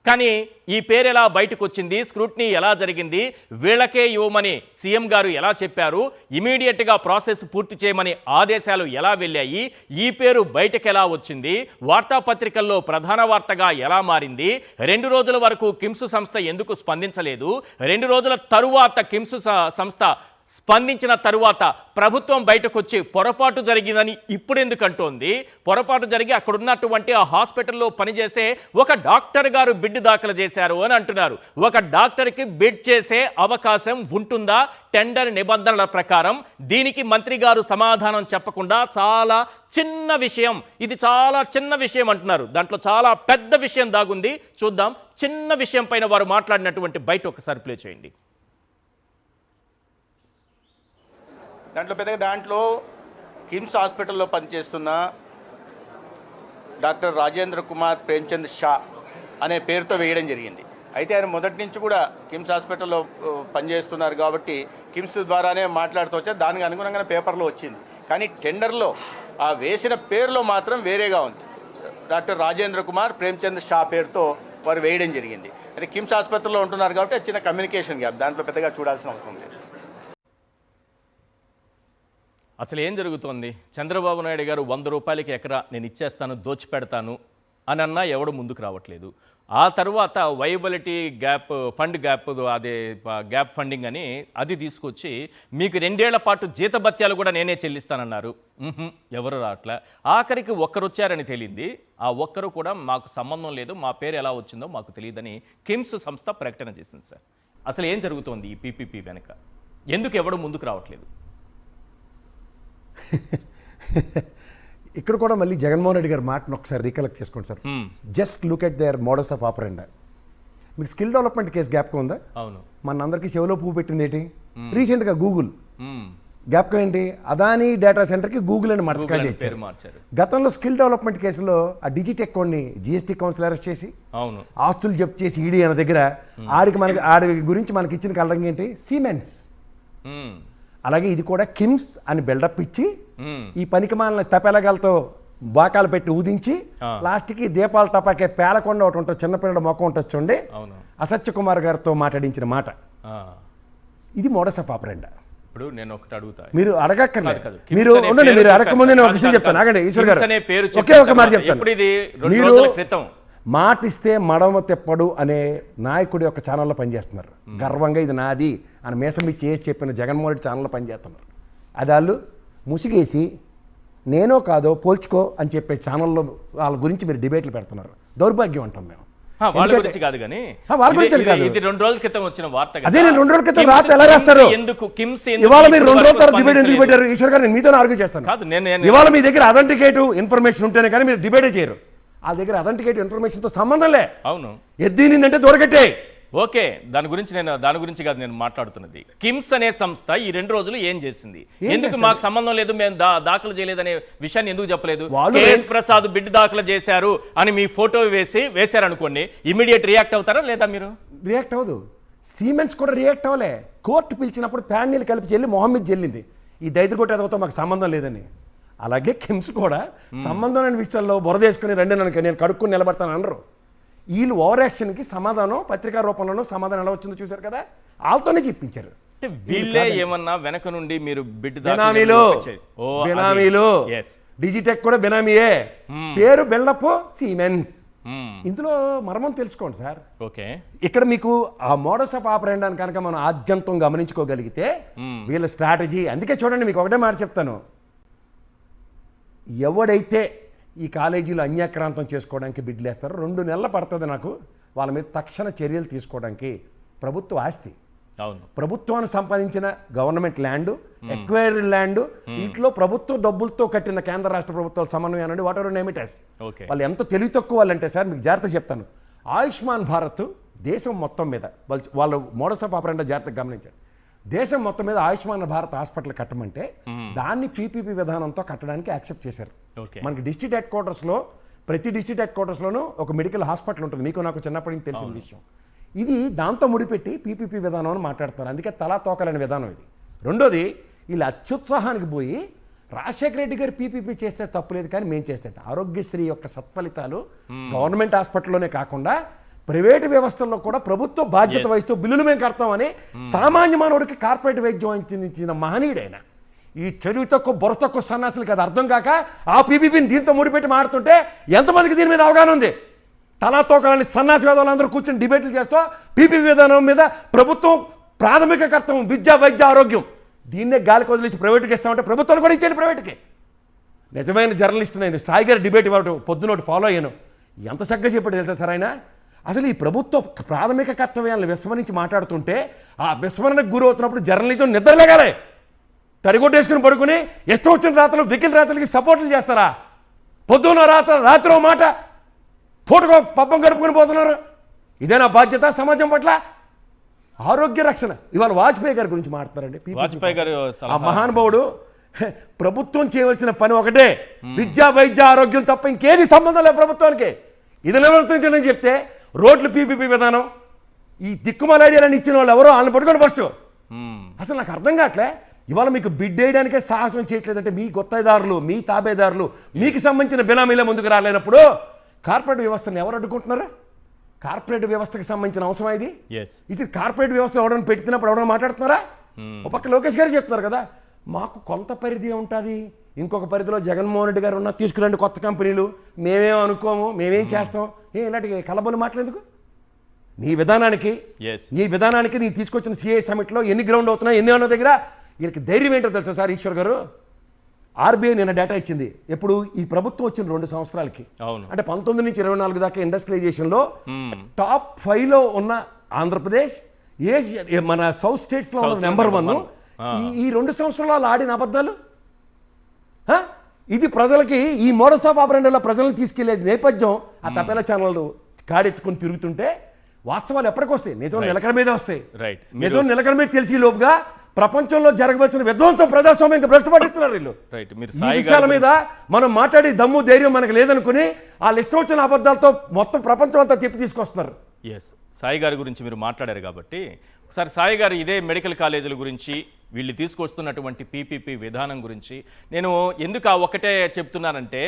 కానీ ఈ పేరు ఎలా బయటకు వచ్చింది, స్క్రూట్నీ ఎలా జరిగింది, వీళ్ళకే ఇవ్వమని సీఎం గారు ఎలా చెప్పారు, ఇమీడియట్గా ప్రాసెస్ పూర్తి చేయమని ఆదేశాలు ఎలా వెళ్ళాయి, ఈ పేరు బయటకు ఎలా వచ్చింది, వార్తాపత్రికల్లో ప్రధాన వార్తగా ఎలా మారింది, 2 రోజుల వరకు కిమ్స్ సంస్థ ఎందుకు స్పందించలేదు, 2 రోజుల తరువాత కిమ్స్ సంస్థ స్పందించిన తరువాత ప్రభుత్వం బయటకు వచ్చి పొరపాటు జరిగిందని ఇప్పుడు ఎందుకు అంటోంది, పొరపాటు జరిగి అక్కడున్నటువంటి ఆ హాస్పిటల్లో పనిచేసే ఒక డాక్టర్ గారు బిడ్ దాఖలు చేశారు అని అంటున్నారు. ఒక డాక్టర్కి బిడ్ చేసే అవకాశం ఉంటుందా టెండర్ నిబంధనల ప్రకారం? దీనికి మంత్రి గారు సమాధానం చెప్పకుండా చాలా చిన్న విషయం, ఇది చాలా చిన్న విషయం అంటున్నారు. దాంట్లో చాలా పెద్ద విషయం దాగుంది. చూద్దాం చిన్న విషయం పైన వారు మాట్లాడినటువంటి బయట ఒకసారి ప్లే చేయండి. దాంట్లో కిమ్స్ హాస్పిటల్లో పనిచేస్తున్న డాక్టర్ రాజేంద్ర కుమార్ ప్రేమ్చంద్ షా అనే పేరుతో వేయడం జరిగింది. అయితే ఆయన మొదటి నుంచి కూడా కిమ్స్ హాస్పిటల్లో పనిచేస్తున్నారు కాబట్టి కిమ్స్ ద్వారానే మాట్లాడుతూ వచ్చారు. దానికి అనుగుణంగానే పేపర్లో వచ్చింది. కానీ టెండర్లో ఆ వేసిన పేరులో మాత్రం వేరేగా ఉంది. డాక్టర్ రాజేంద్ర కుమార్ ప్రేమ్చంద్ షా పేరుతో వారు వేయడం జరిగింది. అంటే కిమ్స్ ఆసుపత్రిలో ఉంటున్నారు కాబట్టి చిన్న కమ్యూనికేషన్ గ్యాప్, దాంట్లో పెద్దగా చూడాల్సిన అవసరం లేదు. అసలు ఏం జరుగుతోంది? చంద్రబాబు నాయుడు గారు 100 రూపాయలకి ఎకరా నేను ఇచ్చేస్తాను, దోచిపెడతాను అని అన్నా ఎవడు ముందుకు రావట్లేదు. ఆ తర్వాత వైబిలిటీ గ్యాప్ ఫండ్ గ్యాప్, అదే గ్యాప్ ఫండింగ్ అని అది తీసుకొచ్చి మీకు 2 ఏళ్ల పాటు జీతభత్యాలు కూడా నేనే చెల్లిస్తానన్నారు. ఎవరు రావట్లే. ఆఖరికి ఒక్కరు వచ్చారని తెలియంది. ఆ ఒక్కరు కూడా మాకు సంబంధం లేదు, మా పేరు ఎలా వచ్చిందో మాకు తెలియదని కిమ్స్ సంస్థ ప్రకటన చేసింది. సార్, అసలు ఏం జరుగుతోంది ఈ పీపీపీ వెనుక? ఎందుకు ఎవడు ముందుకు రావట్లేదు? ఇక్కడ కూడా మళ్ళీ జగన్మోహన్ రెడ్డి గారి మాటను ఒకసారి రీకలెక్ట్ చేసుకోండి sir. Just look at their models of operandi. మీకు స్కిల్ డెవలప్మెంట్ కేసు జ్ఞాపకం ఉందా? అవును. మన అందరికీ చెవిలో పువ్వు పెట్టింది ఏంటి? రీసెంట్గా గూగుల్ జ్ఞాపకం ఏంటి? అదానీ డేటా సెంటర్కి గూగుల్ అని మార్చారు. గతంలో స్కిల్ డెవలప్మెంట్ కేసులో ఆ డిజిటెక్ కొన్ని జిఎస్టీ కౌన్సిల్ అరెస్ట్ చేసి అవును ఆస్తులు జప్తు చేసి ఈడీ అన్న దగ్గర ఆడి గురించి మనకి ఇచ్చిన కలరింగ్ ఏంటి? సిమెన్స్. అలాగే ఇది కూడా కిమ్స్ అని బిల్డప్ ఇచ్చి ఈ పనికిమాలిన తపెలగలతో బాకాలు పెట్టి ఊదించి లాస్ట్కి దీపాల టపాకే పేలకుండా ఒకటి ఉంటుంది, చిన్నపిల్లల మొక్క ఉంటుంది చూడండి, అసత్య కుమార్ గారితో మాట్లాడించిన మాట. ఇది మోడస్ ఆఫ్ ఆపరెండా. ఇప్పుడు నేను ఒకటి అడుగుతా, మీరు అడగక్కర్లేదు, మీరు ఉండండి, మీరు అడగకముందే నేను ఒక విషయం చెప్తాను. ఆగండి ఈశ్వర్ గారు, ఒకే ఒక మాట చెప్తాను. మీరు మాట ఇస్తే మడమ తెప్పడు అనే నాయకుడి యొక్క ఛానల్లో పనిచేస్తున్నారు. గర్వంగా ఇది నాది అని మేసం ఇచ్చి చేసి చెప్పిన జగన్మోహన్ రెడ్డి ఛానల్లో పనిచేస్తున్నారు. అది వాళ్ళు ముసిగేసి నేనో కాదో పోల్చుకో అని చెప్పే ఛానల్లో వాళ్ళ గురించి మీరు డిబేట్లు పెడుతున్నారు. దౌర్భాగ్యం అంటాం మేము. వాళ్ళ గురించి కాదు కానీ వాళ్ళ గురించి కాదు, ఇది 2 రోజుల క్రితం వచ్చిన వార్త. అదే నేను 2 రోజుల క్రితం రాత్రి ఎలా రాస్తారు? ఇవాళ మీరు 2 రోజుల తర్వాత డిబేట్ ఎందుకు పెట్టారు? ఈశ్వర్ గారు, నేను మీతో ఆర్గ్యూ చేస్తాను. ఇవాళ మీ దగ్గర అథెంటికేటివ్ ఇన్ఫర్మేషన్ ఉంటేనే కానీ మీరు డిబేటే చేయరు. వాళ్ళ దగ్గర అథెంటికేటివ్ ఇన్ఫర్మేషన్తో సంబంధం లే. అవును, ఎద్దినిందంటే దొరకట్టే. ఓకే, దాని గురించి కాదు నేను మాట్లాడుతున్నది. కిమ్స్ అనే సంస్థ ఈ 2 రోజులు ఏం చేసింది? ఎందుకు మాకు సంబంధం లేదు, మేము దాఖలు చేయలేదనే విషయాన్ని ఎందుకు చెప్పలేదు? కేఎస్ ప్రసాద్ బిడ్ దాఖలు చేశారు అని మీ ఫోటో వేశారు అనుకోండి, ఇమీడియట్ రియాక్ట్ అవుతారా లేదా? మీరు రియాక్ట్ అవ్వదు. సిమెంట్స్ కూడా రియాక్ట్ అవ్వలే. కోర్టు పిలిచినప్పుడు ప్యాన్ నీళ్ళు కలిపి చెల్లి మొహమ్మద్ చెల్లింది, ఈ దైదుగొట్టేదవుతో మాకు సంబంధం లేదని. అలాగే కిమ్స్ కూడా సంబంధం లేని విషయాల్లో బురదేసుకుని రండి నేను కడుక్కుని నిలబడతాను అనరు. వీళ్ళు ఓవర్ యాక్షన్కి సమాధానం పత్రికా రూపంలోనూ సమాధానం ఎలా వచ్చిందో చూశారు కదా, వాళ్ళతోనే చెప్పించారు. వీళ్ళే ఏమన్నా వెనక నుండి మీరు బిడ్ బినామీలు డిజిటెక్ కూడా బినామీయే, పేరు బిల్డప్ సిమెన్స్. ఇందులో మర్మం తెలుసుకోండి సార్. ఓకే, ఇక్కడ మీకు ఆ మోడల్స్ ఆఫ్ ఆపరెండాన్ని కనుక మనం ఆద్యంతం గమనించుకోగలిగితే వీళ్ళ స్ట్రాటజీ. అందుకే చూడండి, మీకు ఒకటే మాట చెప్తాను, ఎవడైతే ఈ కాలేజీలు అన్యాక్రాంతం చేసుకోవడానికి బిడ్లు వేస్తారో 2 నెలలు పడుతుంది నాకు వాళ్ళ మీద తక్షణ చర్యలు తీసుకోవడానికి. ప్రభుత్వ ఆస్తి, అవును, ప్రభుత్వాన్ని సంపాదించిన గవర్నమెంట్ ల్యాండ్, ఎక్వైర్డ్ ల్యాండ్, ఇంట్లో ప్రభుత్వ డబ్బులతో కట్టిన కేంద్ర రాష్ట్ర ప్రభుత్వాల సమన్వయం అనండి, whatever name it as. వాళ్ళు ఎంత తెలివి తక్కువ వాళ్ళంటే సార్, మీకు జాగ్రత్త చెప్తాను. ఆయుష్మాన్ భారత్ దేశం మొత్తం మీద వాళ్ళు మోడల్స్ ఆఫ్ ఆపరెండా జాగ్రత్తగా గమనించారు. దేశం మొత్తం మీద ఆయుష్మాన్ భారత్ హాస్పిటల్ కట్టమంటే దాన్ని పీపీపీ విధానంతో కట్టడానికి యాక్సెప్ట్ చేశారు. మనకి డిస్ట్రిక్ట్ హెడ్ క్వార్టర్స్లో, ప్రతి డిస్ట్రిక్ట్ హెడ్ క్వార్టర్స్లోనూ ఒక మెడికల్ హాస్పిటల్ ఉంటుంది. మీకు నాకు చిన్నప్పటి నుంచి తెలిసిన విషయం ఇది. దాంతో ముడిపెట్టి పీపీపీ విధానం అని మాట్లాడుతున్నారు. అందుకే తలా తోకలేని విధానం ఇది. రెండోది, వీళ్ళు అత్యుత్సాహానికి పోయి రాజశేఖర రెడ్డి గారు పీపీపీ చేస్తే తప్పులేదు కానీ మేము చేస్తే, ఆరోగ్యశ్రీ యొక్క సత్ఫలితాలు గవర్నమెంట్ హాస్పిటల్లోనే కాకుండా ప్రైవేటు వ్యవస్థల్లో కూడా ప్రభుత్వ బాధ్యత వహిస్తూ బిల్లులు మేము కడతామని సామాన్య మానవుడికి కార్పొరేట్ వైద్యం అందించిన మహనీయుడైన ఈ చెరువు తక్కువ బొర తక్కువ సన్నాసులకి అది అర్థం కాక ఆ పీపీపీని దీంతో ముడిపెట్టి మాడుతుంటే ఎంతమందికి దీని మీద అవగాహన ఉంది? తలాతోకలని సన్నాసి వేదాలందరూ కూర్చొని డిబేట్లు చేస్తూ పీపీపీ విధానం మీద ప్రభుత్వం ప్రాథమిక కర్తవ్యం విద్య, వైద్య, ఆరోగ్యం, దీన్నే గాలికి వదిలేసి ప్రైవేట్కి ఇస్తామంటే ప్రభుత్వాలు కూడా ఇచ్చేయండి ప్రైవేట్కి. నిజమైన జర్నలిస్ట్ నేను సాయి గారి డిబేట్ ఇవ్వడం పొద్దునోటి ఫాలో అయ్యాను. ఎంత చక్కగా చెప్పాడు తెలుసా సార్ ఆయన? అసలు ఈ ప్రభుత్వ ప్రాథమిక కర్తవ్యాలను విస్మరించి మాట్లాడుతుంటే ఆ విస్మరణకు గురవుతున్నప్పుడు జర్నలిజం నిద్రలేగాలే. తడిగొట్టేసుకుని పడుకుని ఇష్టం వచ్చిన రాత్రులు వికిల్ రాత్రులకి సపోర్ట్లు చేస్తారా? పొద్దున్న రాత్రి మాట పూటకో పబ్బం గడుపుకొని పోతున్నారు. ఇదేనా బాధ్యత సమాజం పట్ల? ఆరోగ్య రక్షణ ఇవాళ వాజ్పేయి గారి గురించి మాట్లాడారండి. వాజ్పేయి గారు ఆ మహానుభావుడు ప్రభుత్వం చేయవలసిన పని ఒకటే, విద్య, వైద్య, ఆరోగ్యం తప్ప ఇంకేది సంబంధం లేదు ప్రభుత్వానికి. ఇది నివర్తించడం చెప్తే రోడ్లు పీపీపీ విధానం, ఈ దిక్కుమాల ఐడియాలని ఇచ్చిన వాళ్ళు ఎవరో వాళ్ళని పట్టుకోండి ఫస్ట్. అసలు నాకు అర్థం కావట్లే. ఇవాళ మీకు బిడ్ వేయడానికే సాహసం చేయట్లేదంటే మీ గుత్తేదారులు, మీ తాబేదారులు, మీకు సంబంధించిన బినామీలే ముందుకు రాలేనప్పుడు కార్పొరేట్ వ్యవస్థను ఎవరు అడ్డుకుంటున్నారా? కార్పొరేట్ వ్యవస్థకి సంబంధించిన అవసరం ఇది. ఇది కార్పొరేట్ వ్యవస్థ ఎవరైనా పెడుతున్నప్పుడు ఎవరైనా మాట్లాడుతున్నారా? ఒక పక్క లోకేష్ గారు చెప్తున్నారు కదా, మాకు కొంత పరిధి ఉంటుంది, ఇంకొక పరిధిలో జగన్మోహన్ రెడ్డి గారు ఉన్న తీసుకురండి కొత్త కంపెనీలు, మేమేం అనుకోము, మేమేం చేస్తాం. ఇలాంటి కలబోలు మాట్లాడేందుకు? నీ విధానానికి నీ తీసుకొచ్చిన సిఐ సమిట్లో ఎన్ని గ్రౌండ్ అవుతున్నాయి, ఎన్ని ఉన్న దగ్గర వీళ్ళకి ధైర్యం ఏంటో తెలుసా సార్ ఈశ్వర్ గారు? ఆర్బీఐ నిన్న డేటా ఇచ్చింది. ఎప్పుడు ఈ ప్రభుత్వం వచ్చిన 2 సంవత్సరాలకి, అంటే 19 నుంచి 24 దాకా ఇండస్ట్రియలైజేషన్లో టాప్ 5లో ఉన్న ఆంధ్రప్రదేశ్, మన సౌత్ స్టేట్స్లో ఉన్న నెంబర్ 1. ఈ 2 సంవత్సరాలు ఆడిన అబద్ధాలు ఇది ప్రజలకి ఈ మోడస్ ఆఫ్ ఆపరెండీలో ప్రజలను తీసుకెళ్లే నేపథ్యం. ఆ తపేలా ఛానల్ కాడెత్తుకుని తిరుగుతుంటే వాస్తవాలు ఎప్పటికొస్తాయి? నిజం నిలకడ మీద వస్తాయి. నిజం నిలకడ మీద తెలిసి లోపుగా ప్రపంచంలో జరగవలసిన విధ్వంసం ప్రజాస్వామ్యం భ్రష్టు పట్టిస్తున్నారు వీళ్ళు. ఈ విషయాల మీద మనం మాట్లాడి దమ్ము ధైర్యం మనకు లేదనుకుని వాళ్ళు ఇష్టం వచ్చిన అబద్ధాలతో మొత్తం ప్రపంచం అంతా తిప్పి తీసుకొస్తున్నారు. సాయి గారి గురించి మీరు మాట్లాడారు కాబట్టి ఒకసారి సాయి గారు ఇదే మెడికల్ కాలేజీల గురించి, వీళ్ళు తీసుకొస్తున్నటువంటి పీపీపీ విధానం గురించి నేను ఎందుకు ఒకటే చెప్తున్నానంటే,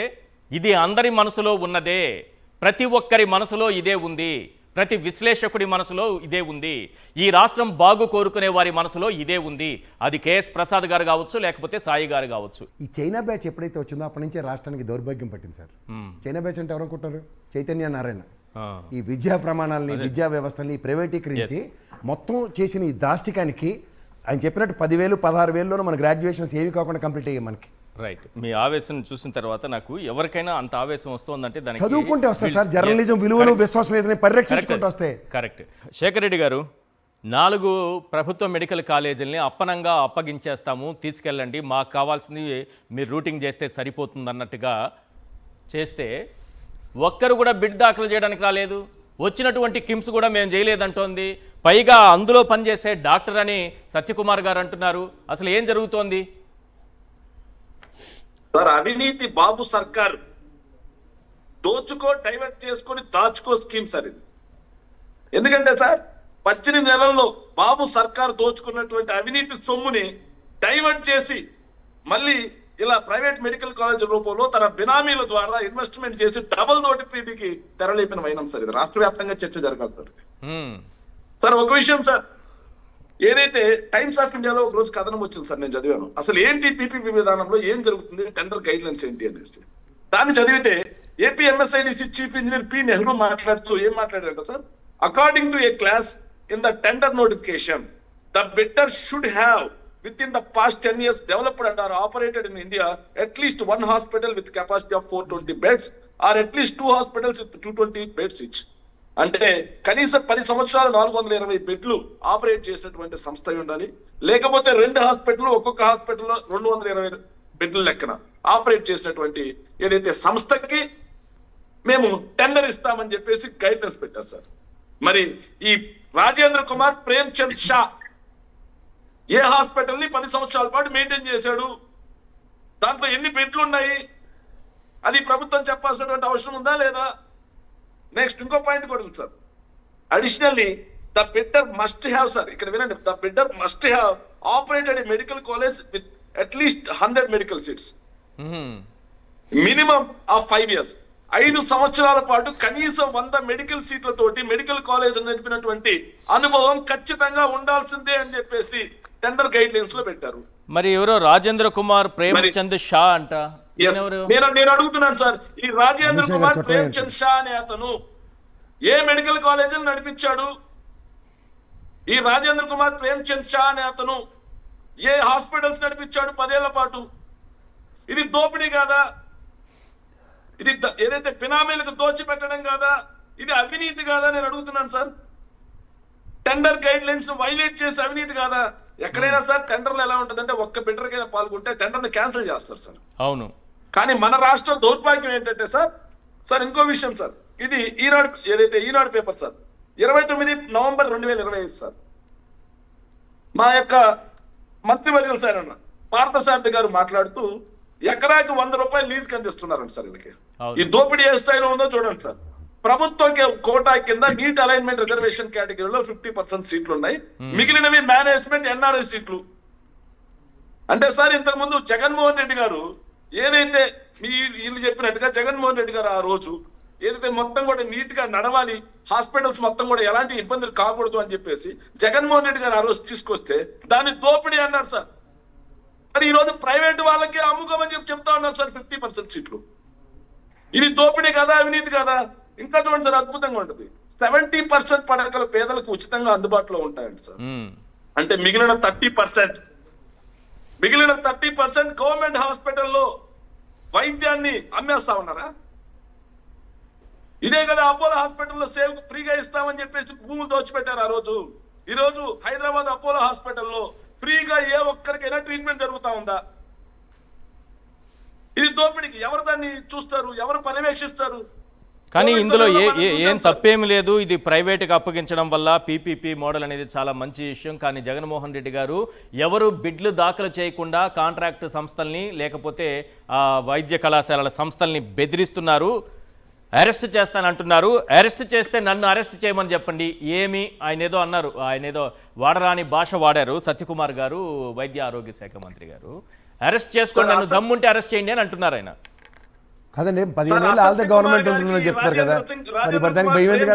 ఇది అందరి మనసులో ఉన్నదే, ప్రతి ఒక్కరి మనసులో ఇదే ఉంది, ప్రతి విశ్లేషకుడి మనసులో ఇదే ఉంది, ఈ రాష్ట్రం బాగు కోరుకునే వారి మనసులో ఇదే ఉంది. అది కేఎస్ ప్రసాద్ గారు కావచ్చు, లేకపోతే సాయి గారు కావచ్చు. ఈ చైనా బ్యాచ్ ఎప్పుడైతే వచ్చిందో అప్పటి నుంచే రాష్ట్రానికి దౌర్భాగ్యం పట్టింది సార్. చైనా బ్యాచ్ అంటే ఎవరనుకుంటారు? చైతన్య నారాయణ ఈ విద్యా ప్రమాణాలని, విద్యా వ్యవస్థని ప్రైవేటీకరించి మొత్తం చేసిన ఈ దాష్టికానికి ఆయన చెప్పినట్టు 10,000, 16,000లోనూ మన గ్రాడ్యుయేషన్స్ ఏవి కాకుండా కంప్లీట్ అయ్యాయి మనకి. రైట్. మీ ఆవేశం చూసిన తర్వాత నాకు ఎవరికైనా అంత ఆవేశం వస్తుందంటే దానికి చదువుకుంటే వస్తాయి సార్. జర్నలిజం విలువలు, విశ్వాసం లేదని పరిరక్షించుకుంటూ వస్తాయి. కరెక్ట్. శేఖర్ రెడ్డి గారు, 4 ప్రభుత్వ మెడికల్ కాలేజీలని అప్పనంగా అప్పగించేస్తాము, తీసుకెళ్ళండి, మాకు కావాల్సింది మీరు రూటింగ్ చేస్తే సరిపోతుంది అన్నట్టుగా చేస్తే ఒక్కరు కూడా బిడ్ దాఖలు చేయడానికి రాలేదు. వచ్చినటువంటి కిమ్స్ కూడా మేము చేయలేదంటోంది. పైగా అందులో పనిచేసే డాక్టర్ అని సత్యకుమార్ గారు అంటున్నారు. అసలు ఏం జరుగుతోంది సార్? అవినీతి బాబు సర్కార్ దోచుకో, డైవర్ట్ చేసుకొని దాచుకో స్కీమ్ సార్ ఇది. ఎందుకంటే సార్ 18 నెలల్లో బాబు సర్కార్ దోచుకున్నటువంటి అవినీతి సొమ్ముని డైవర్ట్ చేసి మళ్ళీ ఇలా ప్రైవేట్ మెడికల్ కాలేజ్ రూపంలో తన బినామీల ద్వారా ఇన్వెస్ట్మెంట్ చేసి డబుల్ నోటిఫికేషన్కి తెరలేపిన వైనం సార్ ఇది. రాష్ట్ర వ్యాప్తంగా చర్చ జరగాలి సార్. సార్ ఒక విషయం సార్, ఏదైతే టైమ్స్ ఆఫ్ ఇండియాలో ఒక రోజు కథనం వచ్చింది సార్, నేను చదివాను. అసలు ఏంటి పీపీపీ విధానంలో ఏం జరుగుతుంది, టెండర్ గైడ్ లైన్స్ ఏంటి అనేసి దాన్ని చదివితే AP MSIDC chief engineer P Nehru మాట్లాడుతూ ఏం మాట్లాడారంట sir? According to a class in the tender notification, the bidder should have within the past 10 years developed and are operated in India at least 1 hospital with capacity of 420 beds or at least 2 hospitals with 220 beds each. అంటే కనీసం 10 సంవత్సరాలు 420 బెడ్లు operate చేసినటువంటి సంస్థ ఉండాలి. లేకపోతే 2 hospital, ఒక్కొక్క హాస్పిటల్లో 220 బెడ్లు లెక్కన ఆపరేట్ చేసినటువంటి ఏదైతే సంస్థకి మేము టెండర్ ఇస్తామని చెప్పేసి గైడ్ లైన్స్ పెట్టారు సార్. మరి ఈ రాజేంద్ర కుమార్ ప్రేమ్చంద్ షా ఏ హాస్పిటల్ని 10 సంవత్సరాల పాటు మెయింటైన్ చేశాడు, దాంట్లో ఎన్ని బెడ్లు ఉన్నాయి, అది ప్రభుత్వం చెప్పాల్సినటువంటి అవసరం ఉందా లేదా? నెక్స్ట్ ఇంకో పాయింట్ కూడా ఉంది sir. Additionally the bidder must have, sir ఇక్కడ వినండి, the bidder must have operated A medical college with at least 100 medical seats minimum of 5 years. 5 సంవత్సరాల పాటు కనీసం 100 మెడికల్ సీట్లతోటి మెడికల్ కాలేజ్ నడిపినటువంటి అనుభవం ఖచ్చితంగా ఉండాల్సిందే అని చెప్పేసి టెండర్ గైడ్ లైన్స్ లో పెట్టారు. మరి ఎవరో రాజేంద్ర కుమార్ ప్రేమ్చంద్ షా అంట. నేను అడుగుతున్నాను సార్, ఈ రాజేంద్ర కుమార్ ప్రేమ్చంద్ షా అనే అతను ఏ మెడికల్ కాలేజీలు నడిపించాడు? ఈ రాజేంద్ర కుమార్ ప్రేమ్చంద్ షా అనే అతను ఏ హాస్పిటల్స్ నడిపించాడు 10 ఏళ్ల పాటు? ఇది దోపిడీ కాదా? ఇది ఏదైతే బినామీలకు దోచిపెట్టడం కాదా? ఇది అవినీతి కాదా? నేను అడుగుతున్నాను సార్. టెండర్ గైడ్ లైన్స్ ను వైలేట్ చేసి అవినీతి కాదా? ఎక్కడైనా సార్ టెండర్లు ఎలా ఉంటుందంటే ఒక్క బిడ్డర్కైనా పాల్గొంటే టెండర్ ని క్యాన్సిల్ చేస్తారు సార్. అవును. కానీ మన రాష్ట్రం దౌర్భాగ్యం ఏంటంటే సార్ ఇంకో విషయం సార్, ఇది ఈనాడు ఏదైతే ఈనాడు పేపర్ సార్ 29 నవంబర్ 2025 సార్, మా యొక్క మంత్రివర్యులు సార్ అన్న పార్థసారథి గారు మాట్లాడుతూ ఎకరాకి 100 రూపాయలు లీజుకి అందిస్తున్నారండి సార్ వీళ్ళకి. ఈ దోపిడీ ఏ స్థాయిలో ఉందో చూడండి సార్. ప్రభుత్వ కోటా కింద నీట్ అలైన్మెంట్ రిజర్వేషన్ కేటగిరీలో 50% సీట్లు ఉన్నాయి, మిగిలినవి మేనేజ్మెంట్ ఎన్ఆర్ఐ సీట్లు. అంటే సార్ ఇంతకు ముందు జగన్మోహన్ రెడ్డి గారు ఏదైతే వీళ్ళు చెప్పినట్టుగా జగన్మోహన్ రెడ్డి గారు ఆ రోజు ఏదైతే మొత్తం కూడా నీట్ గా నడవాలి, హాస్పిటల్స్ మొత్తం కూడా ఎలాంటి ఇబ్బందులు కాకూడదు అని చెప్పేసి జగన్మోహన్ రెడ్డి గారు ఆ రోజు తీసుకొస్తే దాన్ని దోపిడీ అన్నారు సార్. మరి ఈ రోజు ప్రైవేట్ వాళ్ళకి అమ్ముకోమని చెప్తా ఉన్నారు సార్ 50% సీట్లు. ఇది దోపిడీ కదా, అవినీతి కదా? ఇంకా చూడండి సార్, అద్భుతంగా ఉంటుంది. 70% పడకలు పేదలకు ఉచితంగా అందుబాటులో ఉంటాయండి సార్. అంటే మిగిలిన 30% గవర్నమెంట్ హాస్పిటల్లో వైద్యాన్ని అమ్మేస్తా ఉన్నారా? ఇదే కదా అపోలో హాస్పిటల్లో సేవ్ ఫ్రీగా ఇస్తామని చెప్పేసి భూములు దోచిపెట్టారు ఆ రోజు. ఈ రోజు హైదరాబాద్ అపోలో హాస్పిటల్లో ఫ్రీగా ఏ ఒక్కరికైనా ట్రీట్మెంట్ జరుగుతా ఉందా? ఇది దోపిడీకి ఎవరు దాన్ని చూస్తారు, ఎవరు పర్యవేక్షిస్తారు? కానీ ఇందులో ఏం తప్పేమి లేదు. ఇది ప్రైవేట్గా అప్పగించడం వల్ల పీపీపీ మోడల్ అనేది చాలా మంచి విషయం. కానీ జగన్మోహన్ రెడ్డి గారు ఎవరు బిడ్లు దాఖలు చేయకుండా కాంట్రాక్ట్ సంస్థల్ని లేకపోతే వైద్య కళాశాలల సంస్థల్ని బెదిరిస్తున్నారు, అరెస్ట్ చేస్తానంటున్నారు. అరెస్ట్ చేస్తే నన్ను అరెస్ట్ చేయమని చెప్పండి. ఏమి ఆయన ఏదో అన్నారు, ఆయన ఏదో వాడరాని భాష వాడారు సత్యకుమార్ గారు, వైద్య ఆరోగ్య శాఖ మంత్రి గారు. అరెస్ట్ చేసుకోండి, నన్ను దమ్ముంటే అరెస్ట్ చేయండి అని అంటున్నారు ఆయన. కదండి 15 ఏళ్ళు ఆల్దే గవర్నమెంట్ ఉంటుందని చెప్తారు కదా, మరి దానికి భయం ఎందుకు?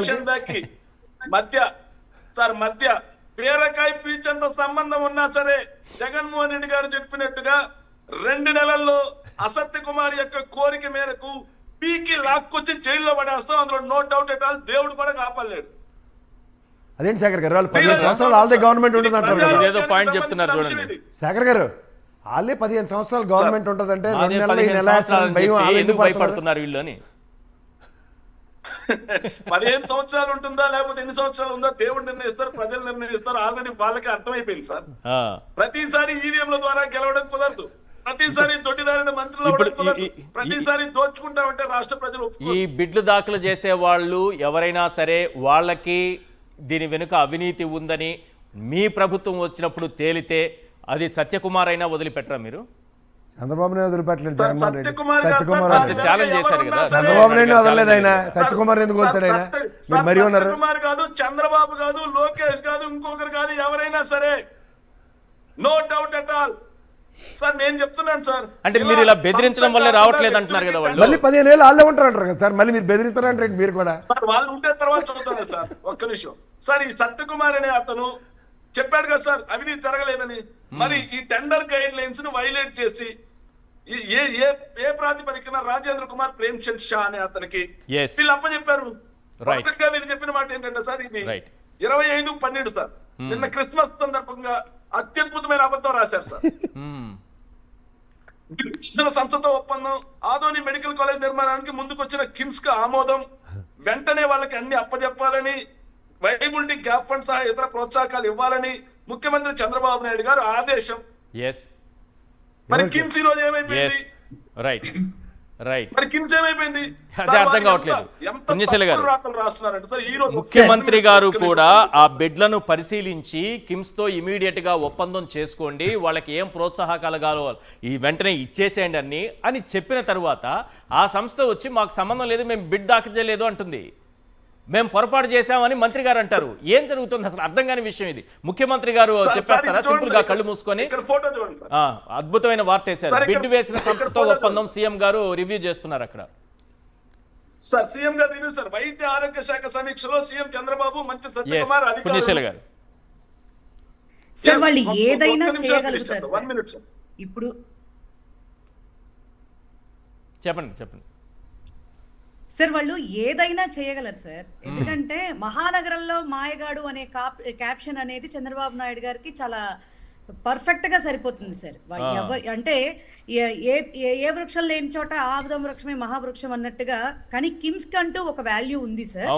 మధ్య పేరకాయ పీచంత సంబంధం ఉన్నా సరే జగన్మోహన్ రెడ్డి గారు చెప్పినట్టుగా 2 నెలల్లో అసత్య కుమార్ యొక్క కోరిక మేరకు పీకి లాక్కొచ్చి జైల్లో పడేస్తాం. అందులో నో డౌట్ ఎట్ ఆల్. దేవుడు కూడా కాపాడలేడు. అదేంటి శేఖర్ గారు, వాళ్ళు 15 సంవత్సరాలు ఆల్దే గవర్నమెంట్ ఉంటుంది అంటారు కదా. ఏదో పాయింట్ చెప్తున్నారు చూడండి శేఖర్ గారు, వాళ్ళే 15 సంవత్సరాలు గవర్నమెంట్ ఉంటుందంటే 2 నెలలు ఎందుకు భయపడుతున్నారు వీళ్ళు అని. 15 సంవత్సరాలు ఉంటుందా లేకపోతే ఎన్ని సంవత్సరాలు ఉందా దేవుడు నిర్ణయిస్తారు, ప్రజలు నిర్ణయిస్తారు. ఆల్రెడీ వాళ్ళకి అర్థమైపోయింది సార్. ప్రతిసారి ఈవీఎంల ద్వారా గెలవడం కుదరదు, ప్రతిసారి దొడ్డిదారిన మంత్రులు ప్రతిసారి దోచుకుంటామంటే రాష్ట్ర ప్రజలు. ఈ బిడ్లు దాఖలు చేసే వాళ్ళు ఎవరైనా సరే వాళ్ళకి దీని వెనుక అవినీతి ఉందని మీ ప్రభుత్వం వచ్చినప్పుడు తేలితే అది సత్యకుమార్ అయినా వదిలిపెట్టరా మీరు? చంద్రబాబు నాయుడు వదిలిపెట్టలేదు, జగన్మోహన్ రెడ్డి సత్యకుమార్ ఛాలెంజ్ చేశారు కదా. చంద్రబాబు నాయుడు వదలలేదు ఆయన, సత్యకుమార్ ఎందుకు వదులుతాడు ఆయన? మరి ఉన్నారు సత్యకుమార్ కాదు, చంద్రబాబు కాదు, లోకేష్ కాదు, ఇంకొకరు కాదు, ఎవరైనా సరే no doubt at all sir. నేను చెప్తున్నాను సార్, అంటే మీరు ఇలా బెదిరించడం వల్లే రావట్లేదు అంటున్నారు కదా వాళ్ళు. మళ్ళీ 15 ఏళ్ళు వాళ్ళే ఉంటారు అంటారు కదా సార్, మళ్ళీ మీరు బెదిరిస్తారంటే మీరు కూడా. సార్ వాళ్ళు ఉంటే తర్వాత చూద్దాం సార్. ఒక్క నిమిషం సార్, ఈ సత్యకుమార్ అనే అతను చెప్పాడు కదా సార్ అవినీతి జరగలేదని. మరి ఈ టెండర్ గైడ్ లైన్స్ ను వైలేట్ చేసి ఏ ప్రాతిపదికన రాజేంద్ర కుమార్ ప్రేమ్చంద్ షా అనే అతనికి వీళ్ళు అప్పచెప్పారు. వీళ్ళు చెప్పిన మాట ఏంటంటే సార్, ఇది 25/12 సార్, నిన్న క్రిస్మస్ సందర్భంగా అత్యద్భుతమైన అబద్ధం రాశారు సార్. సంస్థతో ఒప్పందం, ఆదోని మెడికల్ కాలేజ్ నిర్మాణానికి ముందుకొచ్చిన కిమ్స్ కు ఆమోదం, వెంటనే వాళ్ళకి అన్ని అప్పచెప్పాలని, వైబిలిటీ గ్యాప్ ఫండ్ సహా ఇతర ప్రోత్సాహకాలు ఇవ్వాలని ముఖ్యమంత్రి చంద్రబాబు నాయుడు గారు ఆదేశం. మరి కిమ్స్ ఈ రోజు ఏమైపోయింది? మరి కిమ్స్ ఏమైపోయింది? అర్థం కావట్లేదు. ముఖ్యమంత్రి గారు కూడా ఆ బెడ్లను పరిశీలించి కిమ్స్ తో ఇమీడియట్ గా ఒప్పందం చేసుకోండి, వాళ్ళకి ఏం ప్రోత్సాహకాలు కావాలి ఈ వెంటనే ఇచ్చేసేయండి అని చెప్పిన తర్వాత ఆ సంస్థ వచ్చి మాకు సంబంధం లేదు, మేము బిడ్ దాఖలు చేయలేదు అంటుంది. మేము పొరపాటు చేశామని మంత్రి గారు అంటారు. ఏం జరుగుతుంది అసలు అర్థం కాని విషయం ఇది. ముఖ్యమంత్రి గారు చెప్పేస్తారా సింపుల్ గా కళ్ళు మూసుకొని? అద్భుతమైన వార్త వేశారు. బిడ్ వేసిన సంస్థతో ఒప్పందం సీఎం గారు రివ్యూ చేస్తున్నారు అక్కడ. సార్ సీఎం గారు రివ్యూ సార్, వైద్య ఆరోగ్య శాఖ సమీక్షలో సీఎం చంద్రబాబు, మంత్రి సత్యకుమార్ పుణ్యశీల గారు. సార్ వాళ్ళు ఏదైనా చేయగలుగుతారు ఇప్పుడు. చెప్పండి సార్ వాళ్ళు ఏదైనా చేయగలరు సార్. ఎందుకంటే మహానగరంలో మాయగాడు అనే క్యాప్షన్ అనేది చంద్రబాబు నాయుడు గారికి చాలా పర్ఫెక్ట్ గా సరిపోతుంది సార్. అంటే ఏ వృక్షం లేని చోట ఆముదం వృక్షమే మహావృక్షం అన్నట్టుగా. కానీ కిమ్స్ కంటూ ఒక వాల్యూ ఉంది సార్,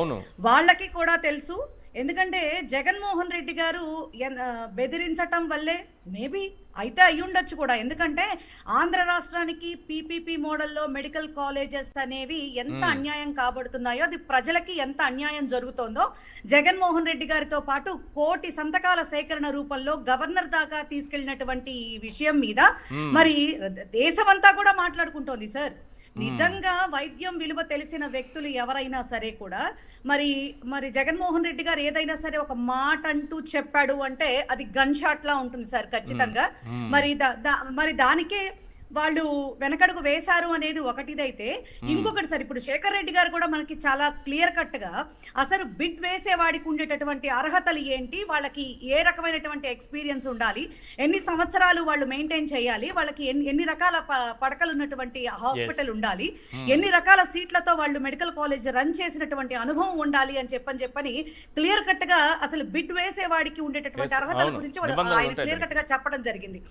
వాళ్ళకి కూడా తెలుసు. ఎందుకంటే జగన్మోహన్ రెడ్డి గారు బెదిరించటం వల్లే మేబీ అయితే అయ్యుండొచ్చు కూడా. ఎందుకంటే ఆంధ్ర రాష్ట్రానికి పీపీపీ మోడల్లో మెడికల్ కాలేజెస్ అనేవి ఎంత అన్యాయం కాబడుతున్నాయో, అది ప్రజలకి ఎంత అన్యాయం జరుగుతోందో జగన్మోహన్ రెడ్డి గారితో పాటు 1 కోటి సంతకాల సేకరణ రూపంలో గవర్నర్ దాకా తీసుకెళ్లినటువంటి విషయం మీద మరి దేశమంతా కూడా మాట్లాడుకుంటోంది సార్. నిజంగా వైద్యం విలువ తెలిసిన వ్యక్తులు ఎవరైనా సరే కూడా మరి జగన్మోహన్ రెడ్డి గారు ఏదైనా సరే ఒక మాట అంటూ చెప్పాడు అంటే అది గన్ షాట్ లా ఉంటుంది సార్ ఖచ్చితంగా. మరి దానికే వాళ్ళు వెనకడుగు వేశారు అనేది ఒకటిదైతే, ఇంకొకటి సార్ ఇప్పుడు శేఖర్ రెడ్డి గారు కూడా మనకి చాలా క్లియర్ కట్ గా అసలు బిడ్ వేసేవాడికి ఉండేటటువంటి అర్హతలు ఏంటి, వాళ్ళకి ఏ రకమైనటువంటి ఎక్స్పీరియన్స్ ఉండాలి, ఎన్ని సంవత్సరాలు వాళ్ళు మెయింటైన్ చేయాలి, వాళ్ళకి ఎన్ని రకాల పడకలు ఉన్నటువంటి హాస్పిటల్ ఉండాలి, ఎన్ని రకాల సీట్లతో వాళ్ళు మెడికల్ కాలేజ్ రన్ చేసినటువంటి అనుభవం ఉండాలి అని చెప్పని క్లియర్ కట్ గా అసలు బిడ్ వేసేవాడికి ఉండేటటువంటి అర్హతల గురించి ఆయన క్లియర్ కట్ గా చెప్పడం జరిగింది.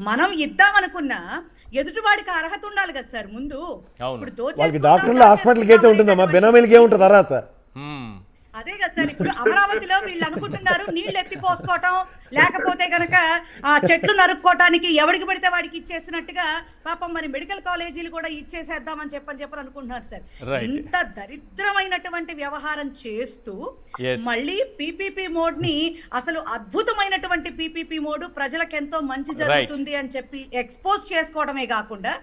మనం ఇద్దామనుకున్నా ఎదుటివాడికి అర్హత ఉండాలి కదా సార్ ముందు. ఇప్పుడు డాక్టర్లు హాస్పిటల్కి అయితే ఉంటుందమ్మా, బెనామీలకి ఏముంటుంది అర్హత? అదే కదా సార్, ఇప్పుడు అమరావతిలో వీళ్ళు అనుకుంటున్నారు నీళ్లు ఎత్తి పోసుకోవటం, లేకపోతే గనక ఆ చెట్లు నరుక్కోవటానికి ఎవడికి పడితే వాడికి ఇచ్చేసినట్టుగా పాపం మరి మెడికల్ కాలేజీలు కూడా ఇచ్చేసేద్దామని చెప్పని అనుకుంటున్నారు సార్. ఇంత దరిద్రమైనటువంటి వ్యవహారం చేస్తూ మళ్ళీ పీపీపీ మోడ్ ని అసలు అద్భుతమైనటువంటి పీపీపీ మోడ్ ప్రజలకు ఎంతో మంచి జరుగుతుంది అని చెప్పి ఎక్స్పోజ్ చేసుకోవడమే కాకుండా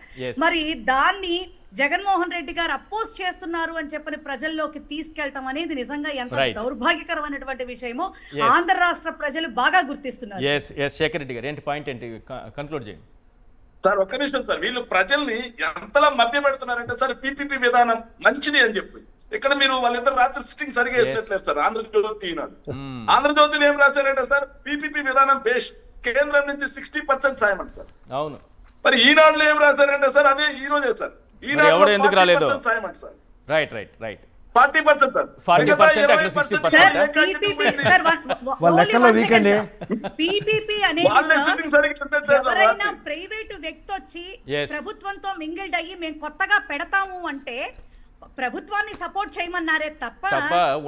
మరి దాన్ని జగన్మోహన్ రెడ్డి గారు అపోజ్ చేస్తున్నారు అని చెప్పని ప్రజల్లోకి తీసుకెళ్తాం అనేది నిజంగా ఎంత దౌర్భాగ్యకరమైనటువంటి విషయమో ఆంధ్ర రాష్ట్ర ప్రజలు బాగా గుర్తిస్తున్నారు. శేఖర్ రెడ్డి గారు ఏంటి పాయింట్ ఏంటి కన్క్లూడ్ చేయండి సార్. ఒక్క నిమిషం సార్, వీళ్ళు ప్రజల్ని ఎంతలా మభ్య పెడుతున్నారంటే సార్ పీపీపీ విధానం మంచిది అని చెప్పి ఇక్కడ మీరు వాళ్ళిద్దరు రాత్రి సిట్టింగ్ సరిగా వేసినట్లేదు సార్. ఆంధ్రజ్యోతి ఈనాడు ఆంధ్రజ్యోతిలో ఏం రాశారంటే సార్ పీపీపీ విధానం బేస్ట్, కేంద్రం నుంచి 60% సాయం అంట సార్. అవును, మరి ఈనాడులో ఏం రాశారంటే సార్ అదే ఈ రోజే సార్ ఎవడు ఎందుకు రాలేదు? సాయం అంట సార్. Right 40% sir. 40% అక్కడ 60%. పీపీపీ అనేది ఎవరైనా ప్రైవేటు వ్యక్తి వచ్చి ప్రభుత్వంతో మింగిల్డ్ అయ్యి మేము కొత్తగా పెడతాము అంటే ప్రభుత్వాన్ని సపోర్ట్ చేయమన్నారే తప్ప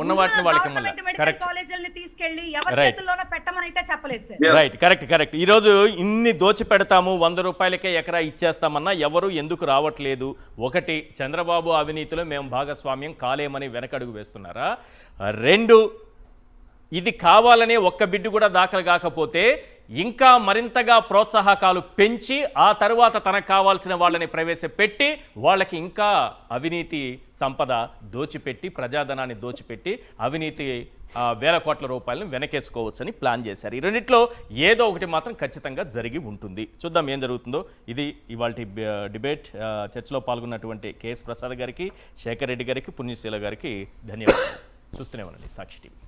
ఉన్న వాటిని వాళ్ళకి మెడికల్ కాలేజీలని తీసుకెళ్లి ఎవరి చేతుల్లోనే పెట్టమని అయితే చెప్పలేదు సార్. Right, correct. ఈ రోజు ఇన్ని దోచి పెడతాము 100 రూపాయలకే ఎకరా ఇచ్చేస్తామన్నా ఎవరు ఎందుకు రావట్లేదు? ఒకటి, చంద్రబాబు అవినీతిలో మేము భాగస్వామ్యం కాలేమని వెనకడుగు వేస్తున్నారా? 2, ఇది కావాలనే ఒక్క బిడ్డు కూడా దాఖలు కాకపోతే ఇంకా మరింతగా ప్రోత్సాహకాలు పెంచి ఆ తరువాత తనకు కావాల్సిన వాళ్ళని ప్రవేశపెట్టి వాళ్ళకి ఇంకా అవినీతి సంపద దోచిపెట్టి ప్రజాధనాన్ని దోచిపెట్టి అవినీతి వేల కోట్ల రూపాయలను వెనకేసుకోవచ్చని ప్లాన్ చేశారు. ఈ రెండిట్లో ఏదో ఒకటి మాత్రం ఖచ్చితంగా జరిగి ఉంటుంది. చూద్దాం ఏం జరుగుతుందో. ఇది ఇవాల్టి డిబేట్. చర్చలో పాల్గొన్నటువంటి కేఎస్ ప్రసాద్ గారికి, శేఖర్ రెడ్డి గారికి, పుణ్యశీల గారికి ధన్యవాదాలు. చూస్తూనే ఉండండి సాక్షి టీవీ.